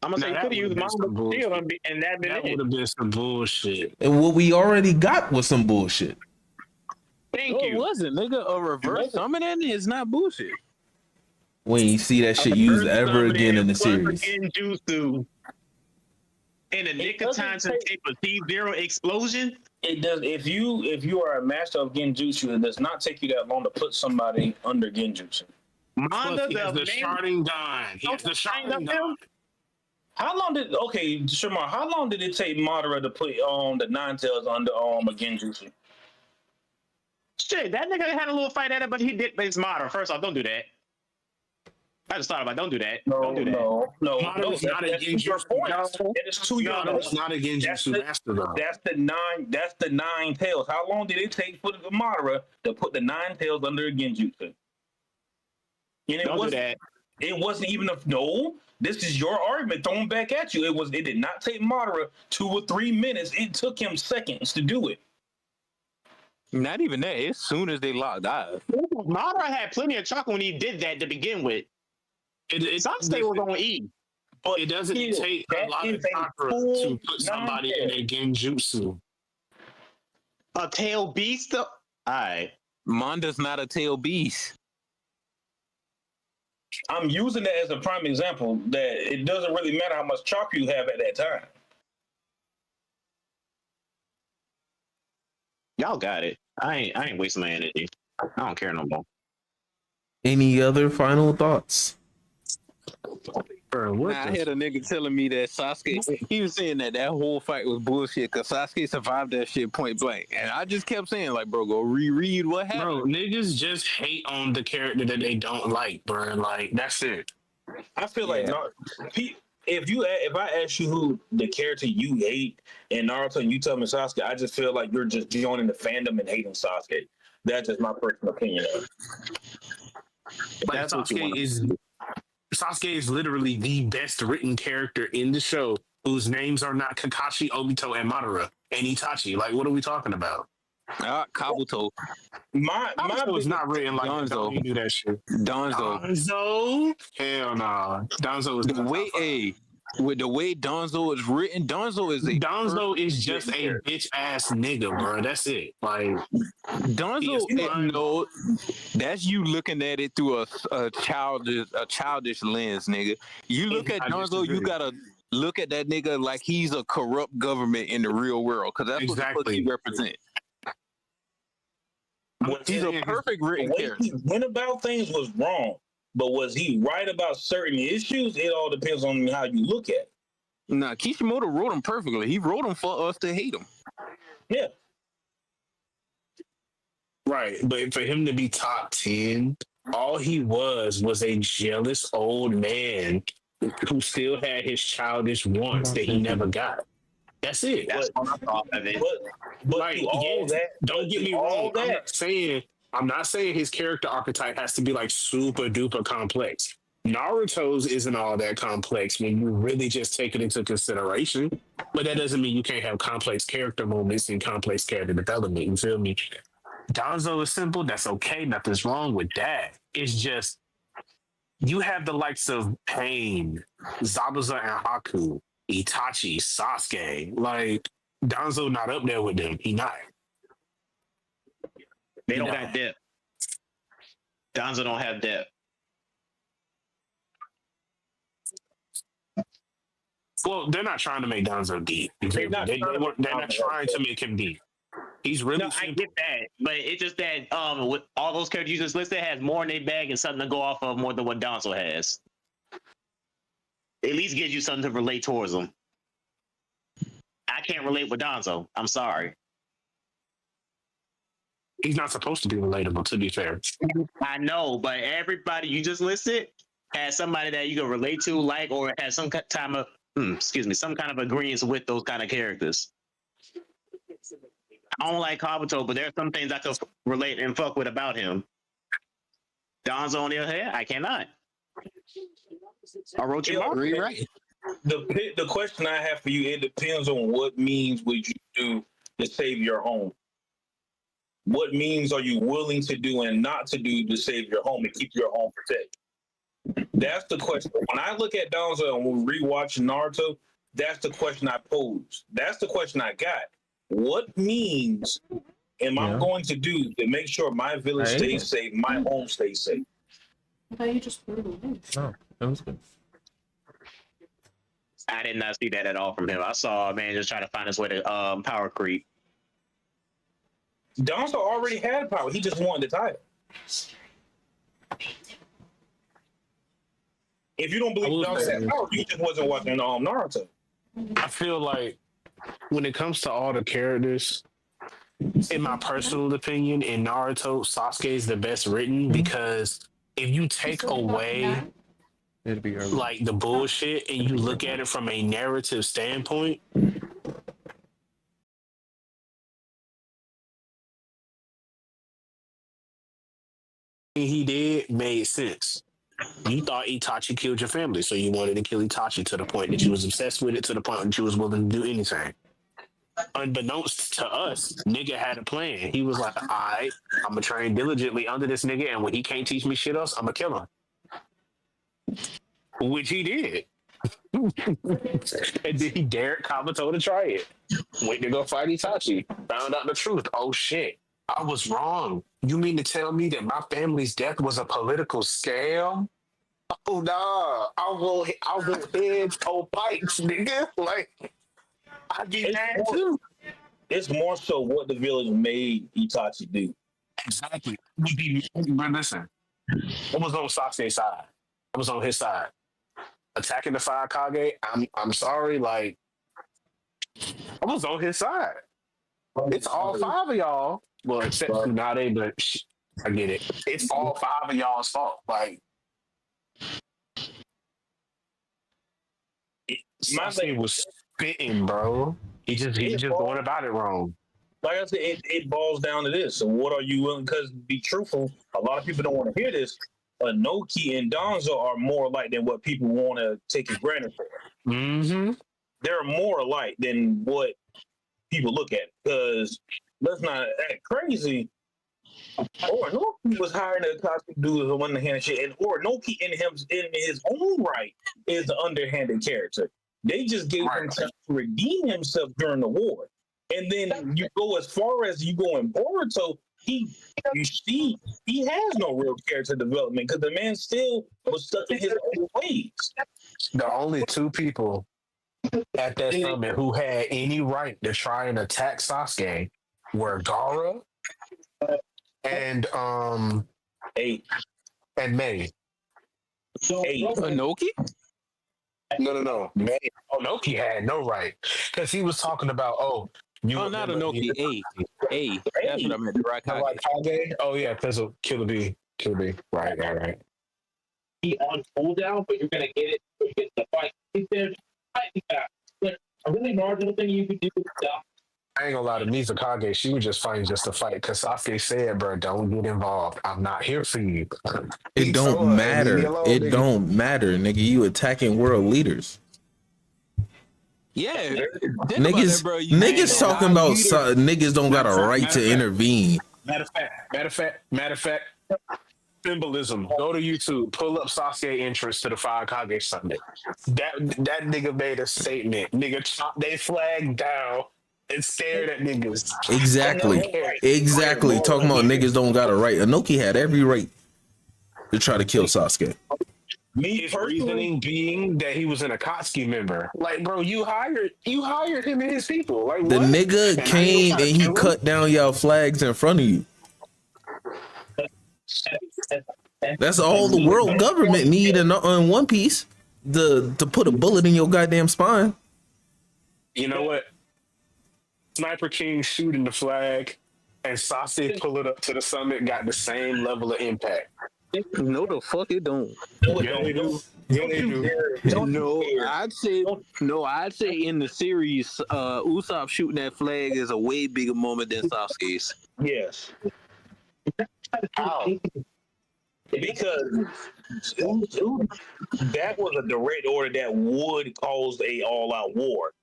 I'm gonna say you could have used Manda shield and that would have been some bullshit. And what we already got was some bullshit. Thank you. It wasn't, nigga. A reverse summoning is not bullshit. We ain't see that shit used ever again in the series. Genjutsu In the nick of time to tape a T-Zero explosion? It does. If you are a master of genjutsu, it does not take you that long to put somebody under genjutsu. He has the sharding gun. He has the sharding gun. How long did Shamar? How long did it take Madara to put the Nine Tails under a genjutsu? Shit, that nigga had a little fight at it, but he did. But it's Madara. First off, don't do that. I just thought about don't do that. No, don't do that. No. Madara's not a genjutsu. It is too young. Madara's not a genjutsu master though. That's the nine tails. How long did it take for Madara to put the Nine Tails under a genjutsu? And don't do that. It wasn't even no. This is your argument thrown back at you. It did not take Madara 2 or 3 minutes. It took him seconds to do it. Not even that. As soon as they locked eyes. Madara had plenty of chocolate when he did that to begin with. Sasuke was on E. But it doesn't take a lot of chakra to put somebody in a genjutsu. A tail beast? All right. Manda's not a tail beast. I'm using that as a prime example that it doesn't really matter how much chakra you have at that time. Y'all got it. I ain't wasting my energy. I don't care no more. Any other final thoughts? I had a nigga telling me that Sasuke, he was saying that whole fight was bullshit because Sasuke survived that shit point blank. And I just kept saying, like, bro, go reread what happened. Bro, niggas just hate on the character that they don't like, bro. Like, that's it. I feel like if I ask you who the character you hate in Naruto and you tell me Sasuke, I just feel like you're just joining the fandom and hating Sasuke. That's just my personal opinion of it. But Sasuke is literally the best written character in the show whose names are not Kakashi, Obito, and Madara, and Itachi. Like, what are we talking about? Kabuto. My was not written like Danzo. You do that shit. Danzo? Hell nah. Danzo is the way with the way Danzo is written. Danzo is just a bitch ass nigga, bro. That's it. Like Danzo, that's you looking at it through a childish lens, nigga. You look at Danzo, you gotta look at that nigga like he's a corrupt government in the real world, because that's what the fuck he represents. He's a perfect written character. He went about things was wrong, but was he right about certain issues? It all depends on how you look at it. Nah, Kishimoto wrote him perfectly. He wrote him for us to hate him. Yeah. Right, but for him to be top 10, all he was a jealous old man who still had his childish wants that he never got. That's it. That's what I thought of it. But like, don't get me wrong. I'm not saying his character archetype has to be like super duper complex. Naruto's isn't all that complex when you really just take it into consideration. But that doesn't mean you can't have complex character moments and complex character development. You feel me? Danzo is simple. That's okay. Nothing's wrong with that. It's just you have the likes of Pain, Zabuza and Haku, Itachi, Sasuke. Like, Danzo not up there with them. He not. They don't have depth. Danzo don't have depth. Well, they're not trying to make Danzo deep. They're not trying to make him deep. He's really simple. I get that, but it's just that with all those characters you just listed has more in their bag and something to go off of more than what Danzo has. At least gives you something to relate towards them. I can't relate with Danzo. I'm sorry. He's not supposed to be relatable, to be fair. I know, but everybody you just listed has somebody that you can relate to, like, or has some kind of some kind of agreement with those kind of characters. I don't like Kabuto, but there are some things I can relate and fuck with about him. Danzo on the other hand, I cannot. Orochimaru, right? The question I have for you, it depends on what means would you do to save your home. What means are you willing to do and not to do to save your home and keep your home protected? That's the question. When I look at Danzo and we rewatch Naruto, that's the question I pose. That's the question I got. What means am I going to do to make sure my village stays safe, my home stays safe? I thought you just threw it away. No, that was good. I did not see that at all from him. I saw a man just trying to find his way to power creep. Donzo already had power. He just wanted the title. If you don't believe Donzo had power, you just wasn't watching Naruto. I feel like when it comes to all the characters, in my personal opinion, in Naruto, Sasuke is the best written because if you take away like the bullshit and you look at it from a narrative standpoint, he did made sense. You thought Itachi killed your family, so you wanted to kill Itachi to the point that you was obsessed with it, to the point that you was willing to do anything. Unbeknownst to us, nigga had a plan. He was like, all right, I'm gonna train diligently under this nigga, and when he can't teach me shit else, I'm gonna kill him. Which he did. And then he dared Kabuto to try it. Went to go fight Itachi. Found out the truth. Oh shit, I was wrong. You mean to tell me that my family's death was a political scam? Oh nah, I'll go heads on pikes, nigga. Like, I'd be mad too. It's more so what the village made Itachi do. Exactly. But listen, I was on Sasuke's side. I was on his side. Attacking the Five Kage, I'm sorry, like, I was on his side. It's all five of y'all. Well, except Tsunade, but I get it. It's all five of y'all's fault. Like, Sasuke was spitting, bro. He just going about it wrong. Like I said, it boils down to this. So what are you willing? Because to be truthful, a lot of people don't want to hear this. Inoki and Donzo are more alike than what people want to take it granted for. Mm-hmm. They're more alike than what people look at. Because let's not act crazy. Inoki was hiring a Itachi to do the one-handed shit, and Inoki in his own right is the underhanded character. They just gave him time to redeem himself during the war. And then you go as far as you go in Boruto, he has no real character development because the man still was stuck in his own ways. The only two people at that summit who had any right to try and attack Sasuke were Gaara and May. Inoki? No. May. Inoki had no right because he was talking about not Inoki. A. That's what I meant. Raikage. Oh yeah, because of Killer B. Right. He on cooldown, but you're gonna get it. You get the fight. A really marginal thing you could do with stuff. I ain't gonna lie to Mizukage, she was just fighting just to fight because Sasuke said, bro, don't get involved. I'm not here for you. It don't matter. It don't matter, nigga. You attacking world leaders. Yeah, niggas talking about niggas don't got a right to intervene. Matter of fact, symbolism. Go to YouTube, pull up Sasuke entrance to the Five Kage Summit. That nigga made a statement. Nigga chopped their flag down and stared at niggas. Exactly. Talking about niggas don't got a right. Inoki had every right to try to kill Sasuke. His reasoning being that he was an Akatsuki member. Like, bro, you hired him and his people. Like, the what? nigga came and he cut down y'all flags in front of you. That's all the world government need in One Piece to put a bullet in your goddamn spine. You know what? Sniper King shooting the flag and Sasuke pull it up to the summit got the same level of impact. No, the fuck it don't. Yeah, they do. No, I'd say in the series, Usopp shooting that flag is a way bigger moment than Sasuke's. Yes. How? Because that was a direct order that would cause a all-out war.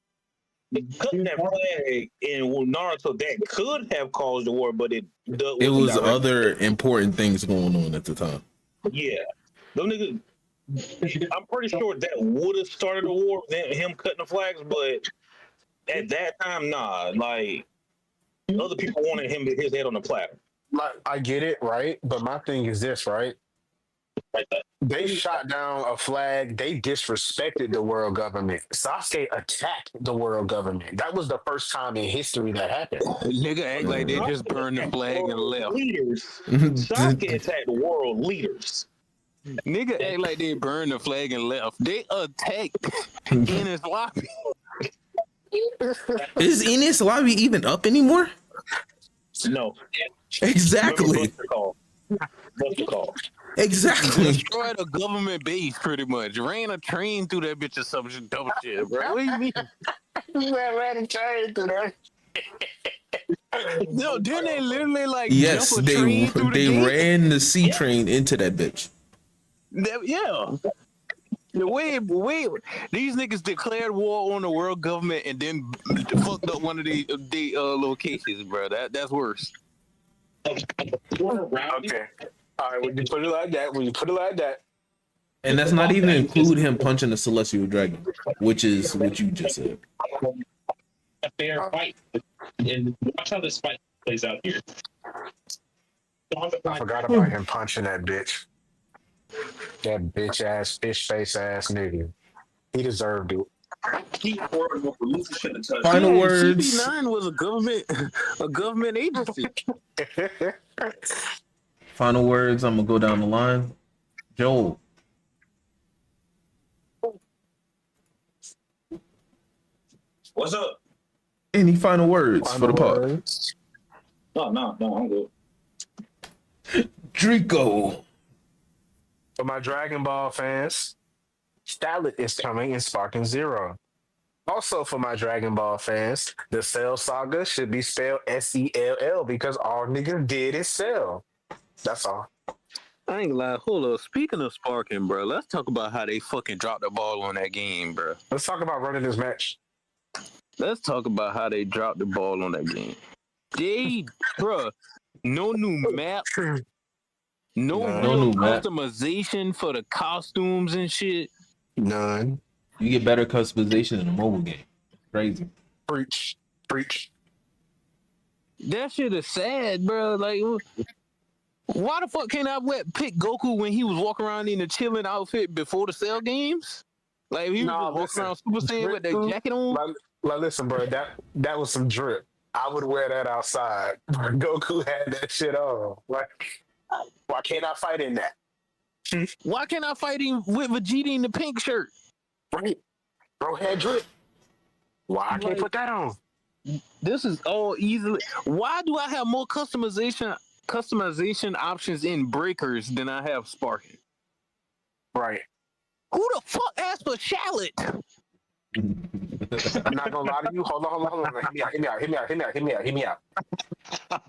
Cutting that flag in Naruto, that could have caused a war, but it was other important things going on at the time. Yeah. Them niggas, I'm pretty sure that would have started a war, him cutting the flags, but at that time, nah. Like, other people wanted his head on the platter. Like, I get it, right? But my thing is this, right? They shot down a flag. They disrespected the world government. Sasuke attacked the world government. That was the first time in history that happened. Nigga act like they just burned the flag and left. Leaders. Sasuke attacked world leaders. Nigga act like they burned the flag and left. They attacked Enies Lobby. Is Enies Lobby even up anymore? No. Exactly. What's the call? Exactly. Destroyed a government base, pretty much. Ran a train through that bitch or some shit, dumb shit, bro. What do you mean? Ran a train through there. No, didn't they literally like Yes, jump a train through the they gate? ran the C train into that bitch. Yeah. Wait, these niggas declared war on the world government and then fucked up one of the locations, bro. That's worse. Okay. All right, when you put it like that. And that's not even include him punching the celestial dragon, which is what you just said. A fair fight. And watch how this fight plays out here. I forgot about him punching that bitch. That bitch ass, fish face ass nigga. He deserved it. Final words. CP9 was a government agency. Final words. I'm gonna go down the line. Joel. What's up? Any final words for the pod? No, I'm good. Draco. For my Dragon Ball fans, Stalit is coming in Sparking Zero. Also, for my Dragon Ball fans, the Cell Saga should be spelled Sell because all niggas did is sell. That's all. I ain't gonna lie. Hold up. Speaking of sparking, bro, let's talk about how they fucking dropped the ball on that game, bro. Let's talk about running this match. Let's talk about how they dropped the ball on that game. Bro, no new map. No new map. customization for the costumes and shit. None. You get better customization in a mobile game. Crazy. Preach. That shit is sad, bro. Like, why the fuck can't I pick Goku when he was walking around in a chilling outfit before the Cell games? Like, he was walking around Super Saiyan with that jacket on. Like, listen, bro, that was some drip. I would wear that outside. Goku had that shit on. Like, why can't I fight in that? Why can't I fight him with Vegeta in the pink shirt? Right. Bro had drip. Why I can't put that on? This is all easily. Why do I have more customization options in Breakers than I have Sparking? Right. Who the fuck asked for Shallot? I'm not gonna lie to you. Hold on. Hear me out.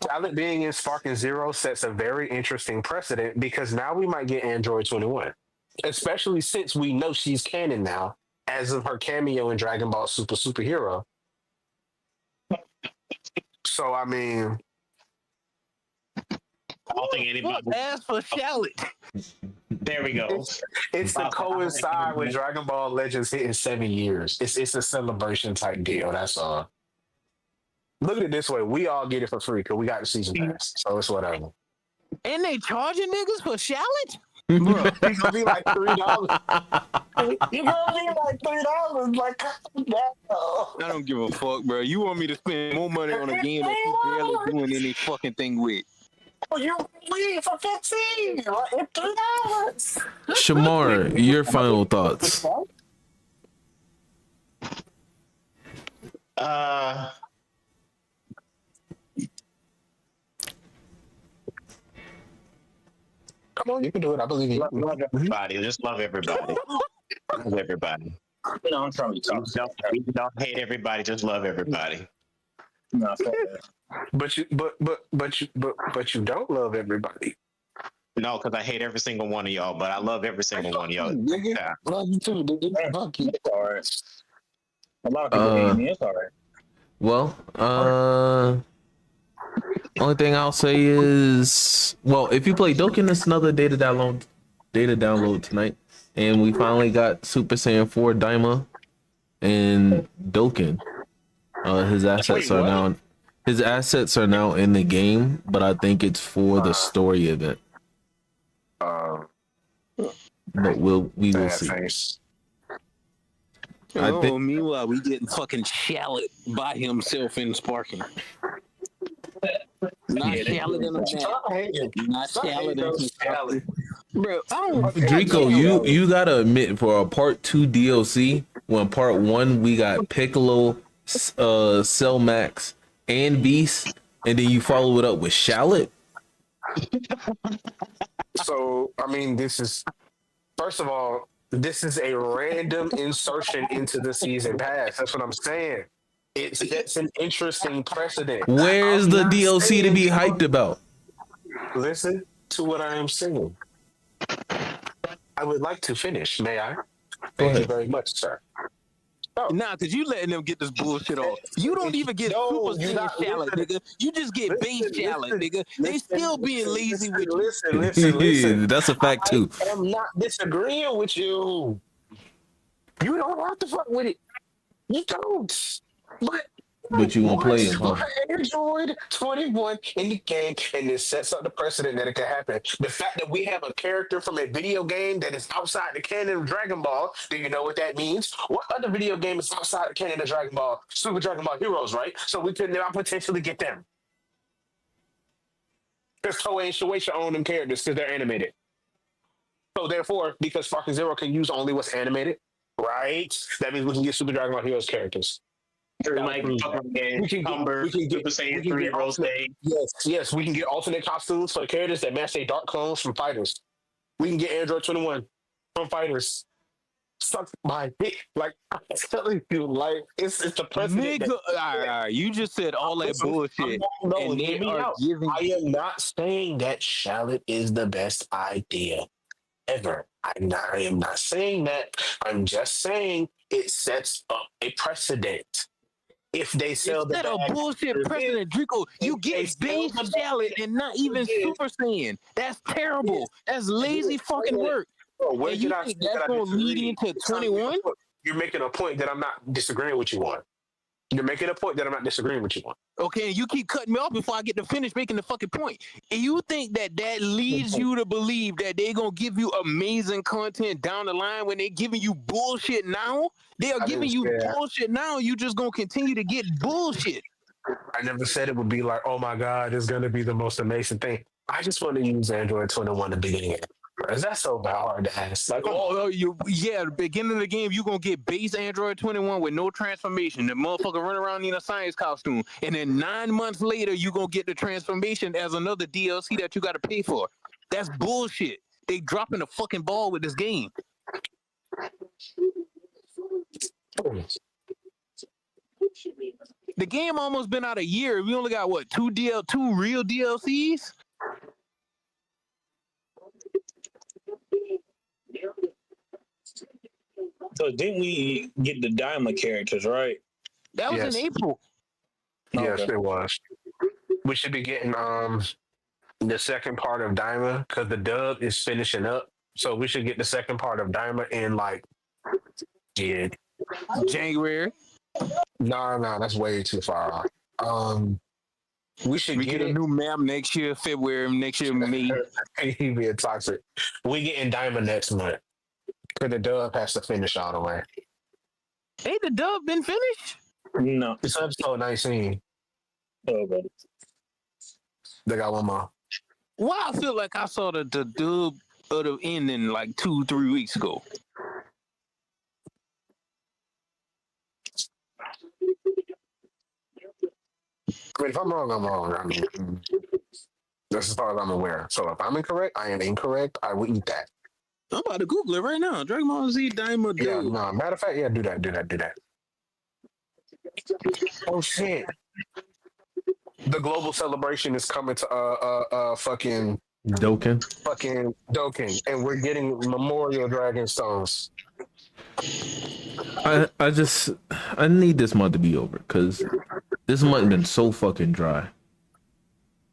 Shallot being in Sparking Zero sets a very interesting precedent because now we might get Android 21. Especially since we know she's canon now, as of her cameo in Dragon Ball Superhero. So I mean, I don't think anybody asked for Shallot. There we go. It's to coincide with Dragon Ball Legends hitting 7 years. It's a celebration type deal. That's all. Look at it this way: we all get it for free because we got the season pass, so it's whatever. And they charging niggas for Shallot? Bro, it's gonna be like $3. You're gonna be like $3. Like, no. I don't give a fuck, bro. You want me to spend more money on a game that you barely doing any fucking thing with? Oh, you win for $15. Like, $3. Shamar, your final thoughts. Come on, you can do it. I believe in you. Love everybody. Just love everybody. Love everybody. No, I'm trying to talk. Don't hate everybody. Just love everybody. No, But you don't love everybody. No, because I hate every single one of y'all, but I love every single one of y'all. Nigga, Yeah. love you too. Nigga. Fuck you. it's all right. A lot of people hate me. It's all right. Well, only thing I'll say is, well, if you play Dokkan, it's another data download tonight, and we finally got Super Saiyan 4 Daima and Dokkan. His assets are now in the game, but I think it's for the story event. But we will Sad see. face. I think. Meanwhile, we getting fucking shallot by himself in Sparking. Not shallot in a map. Stop hating. Not Stop shallot hating in those Shallot. Bro, I don't Drico, you gotta admit, for a part 2 DLC, when part 1 we got Piccolo, Cell Max, and Beast, and then you follow it up with Shallot. So, I mean, this is, first of all, this is a random insertion into the season pass. That's what I'm saying. It sets an interesting precedent. Where's the DLC to be hyped about? Listen to what I am saying. I would like to finish. May I? Thank you very much, sir. Oh. Nah, cause you letting them get this bullshit off. You don't even get Super Saiyan Shallot, nigga. You just get base Shallot, nigga. They still being lazy with you. Listen. That's a fact too. I am not disagreeing with you. You don't have to fuck with it. You don't. But you won't play it, huh? Android 21 in the game, and this sets up the precedent that it can happen. The fact that we have a character from a video game that is outside the canon of Dragon Ball, do you know what that means? What other video game is outside the canon of Dragon Ball? Super Dragon Ball Heroes, right? So we could now potentially get them. Because Toei and Shueisha own them characters because they're animated. So therefore, because Sparking Zero can use only what's animated, right? That means we can get Super Dragon Ball Heroes characters. Like we can get Super Saiyan 3 Rose Day. Yes, we can get alternate costumes for characters that match their dark clones from fighters. We can get Android 21 from fighters. Suck my dick. Like, I'm telling you, like, it's the president. Nigga, you just said all that bullshit. And they are giving. I am not saying that Shallot is the best idea ever. I am not saying that. I'm just saying it sets up a precedent. If they sell that a bullshit precedent, Drico, you get base Shallot and not even Super Saiyan. That's terrible. That's lazy fucking work. Bro, and you think that's going to lead into 21? You're making a point that I'm not disagreeing with you on. You're making a point that I'm not disagreeing with you on. Okay, and you keep cutting me off before I get to finish making the fucking point. And you think that leads you to believe that they're going to give you amazing content down the line when they're giving you bullshit now? They are giving you bullshit now. You just going to continue to get bullshit. I never said it would be like, oh my God, it's going to be the most amazing thing. I just want to use Android 21 at the beginning. Is that so hard to ask? Like, the beginning of the game, you're going to get base Android 21 with no transformation. The motherfucker run around in a science costume. And then 9 months later, you're going to get the transformation as another DLC that you got to pay for. That's bullshit. They dropping the fucking ball with this game. The game almost been out a year. We only got, what, two real DLCs? So didn't we get the Diamond characters, right? That was in April. Yes, it was. We should be getting the second part of Daima because the dub is finishing up. So we should get the second part of Daima in January. No, that's way too far off. We should get a new map next year, February, next year, May. He being toxic. We getting Daima next month. Because the dub has to finish all the way. Ain't the dub been finished? No. It's episode 19. Okay. They got one more. Well, I feel like I saw the dub of the ending like 2-3 weeks ago. I mean, if I'm wrong, I'm wrong. I mean, that's as far as I'm aware. So if I'm incorrect, I am incorrect. I will eat that. I'm about to Google it right now. Dragon Ball Z Daima Yeah, dub. no, matter of fact, do that. Oh shit. The global celebration is coming to fucking Dokkan, and we're getting Memorial Dragon Stones. I need this month to be over because this month been so fucking dry.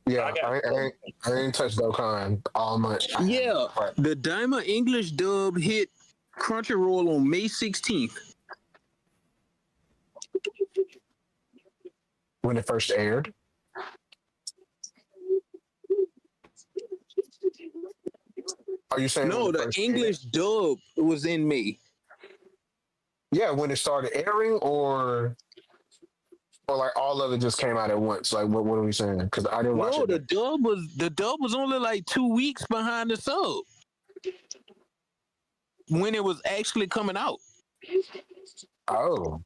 Yeah, I ain't touched Dokkan all month. Yeah, the Daima English dub hit Crunchyroll on May 16th. When it first aired. Are you saying No, the English dub was in May. Yeah, when it started airing, or like all of it just came out at once. Like what are we saying? Because I didn't watch No, it. the dub was only like 2 weeks behind the sub when it was actually coming out. Oh.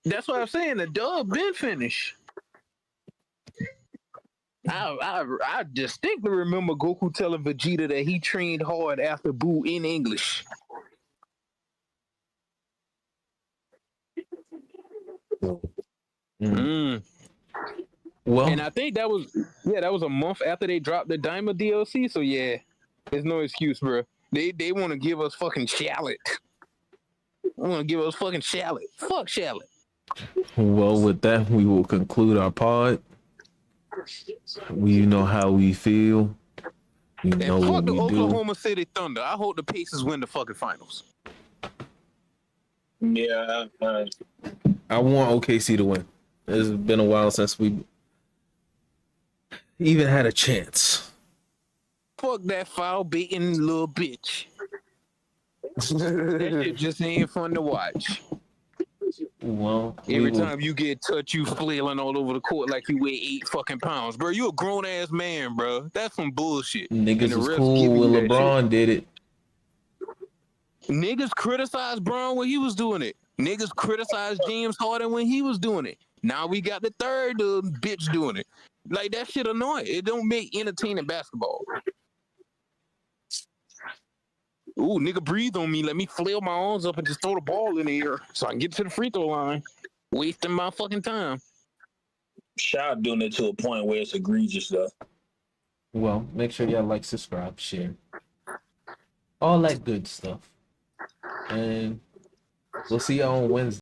That's what I'm saying. The dub been finished. I distinctly remember Goku telling Vegeta that he trained hard after Buu in English. Well, and I think that was a month after they dropped the Daima DLC. So yeah, there's no excuse, bro. They want to give us fucking Shallot. They want to give us fucking Shallot. Fuck Shallot. Well, with that, we will conclude our pod. We know how we feel. We know fuck what the we Oklahoma City Thunder. I hope the Pacers win the fucking finals. Yeah. I want OKC to win. It's been a while since we even had a chance. Fuck that foul baiting little bitch. That shit just ain't fun to watch. Well, every time you get touched, you flailing all over the court like you weigh 8 fucking pounds, bro. You a grown ass man, bro. That's some bullshit. Niggas was cool when LeBron did it. Niggas criticized Bron when he was doing it. Niggas criticized James Harden when he was doing it. Now we got the third bitch doing it. Like, that shit annoying. It don't make entertaining basketball. Ooh, nigga, breathe on me. Let me flail my arms up and just throw the ball in the air so I can get to the free throw line. Wasting my fucking time. Shot doing it to a point where it's egregious, though. Well, make sure y'all like, subscribe, share. All that good stuff. And we'll see y'all on Wednesday.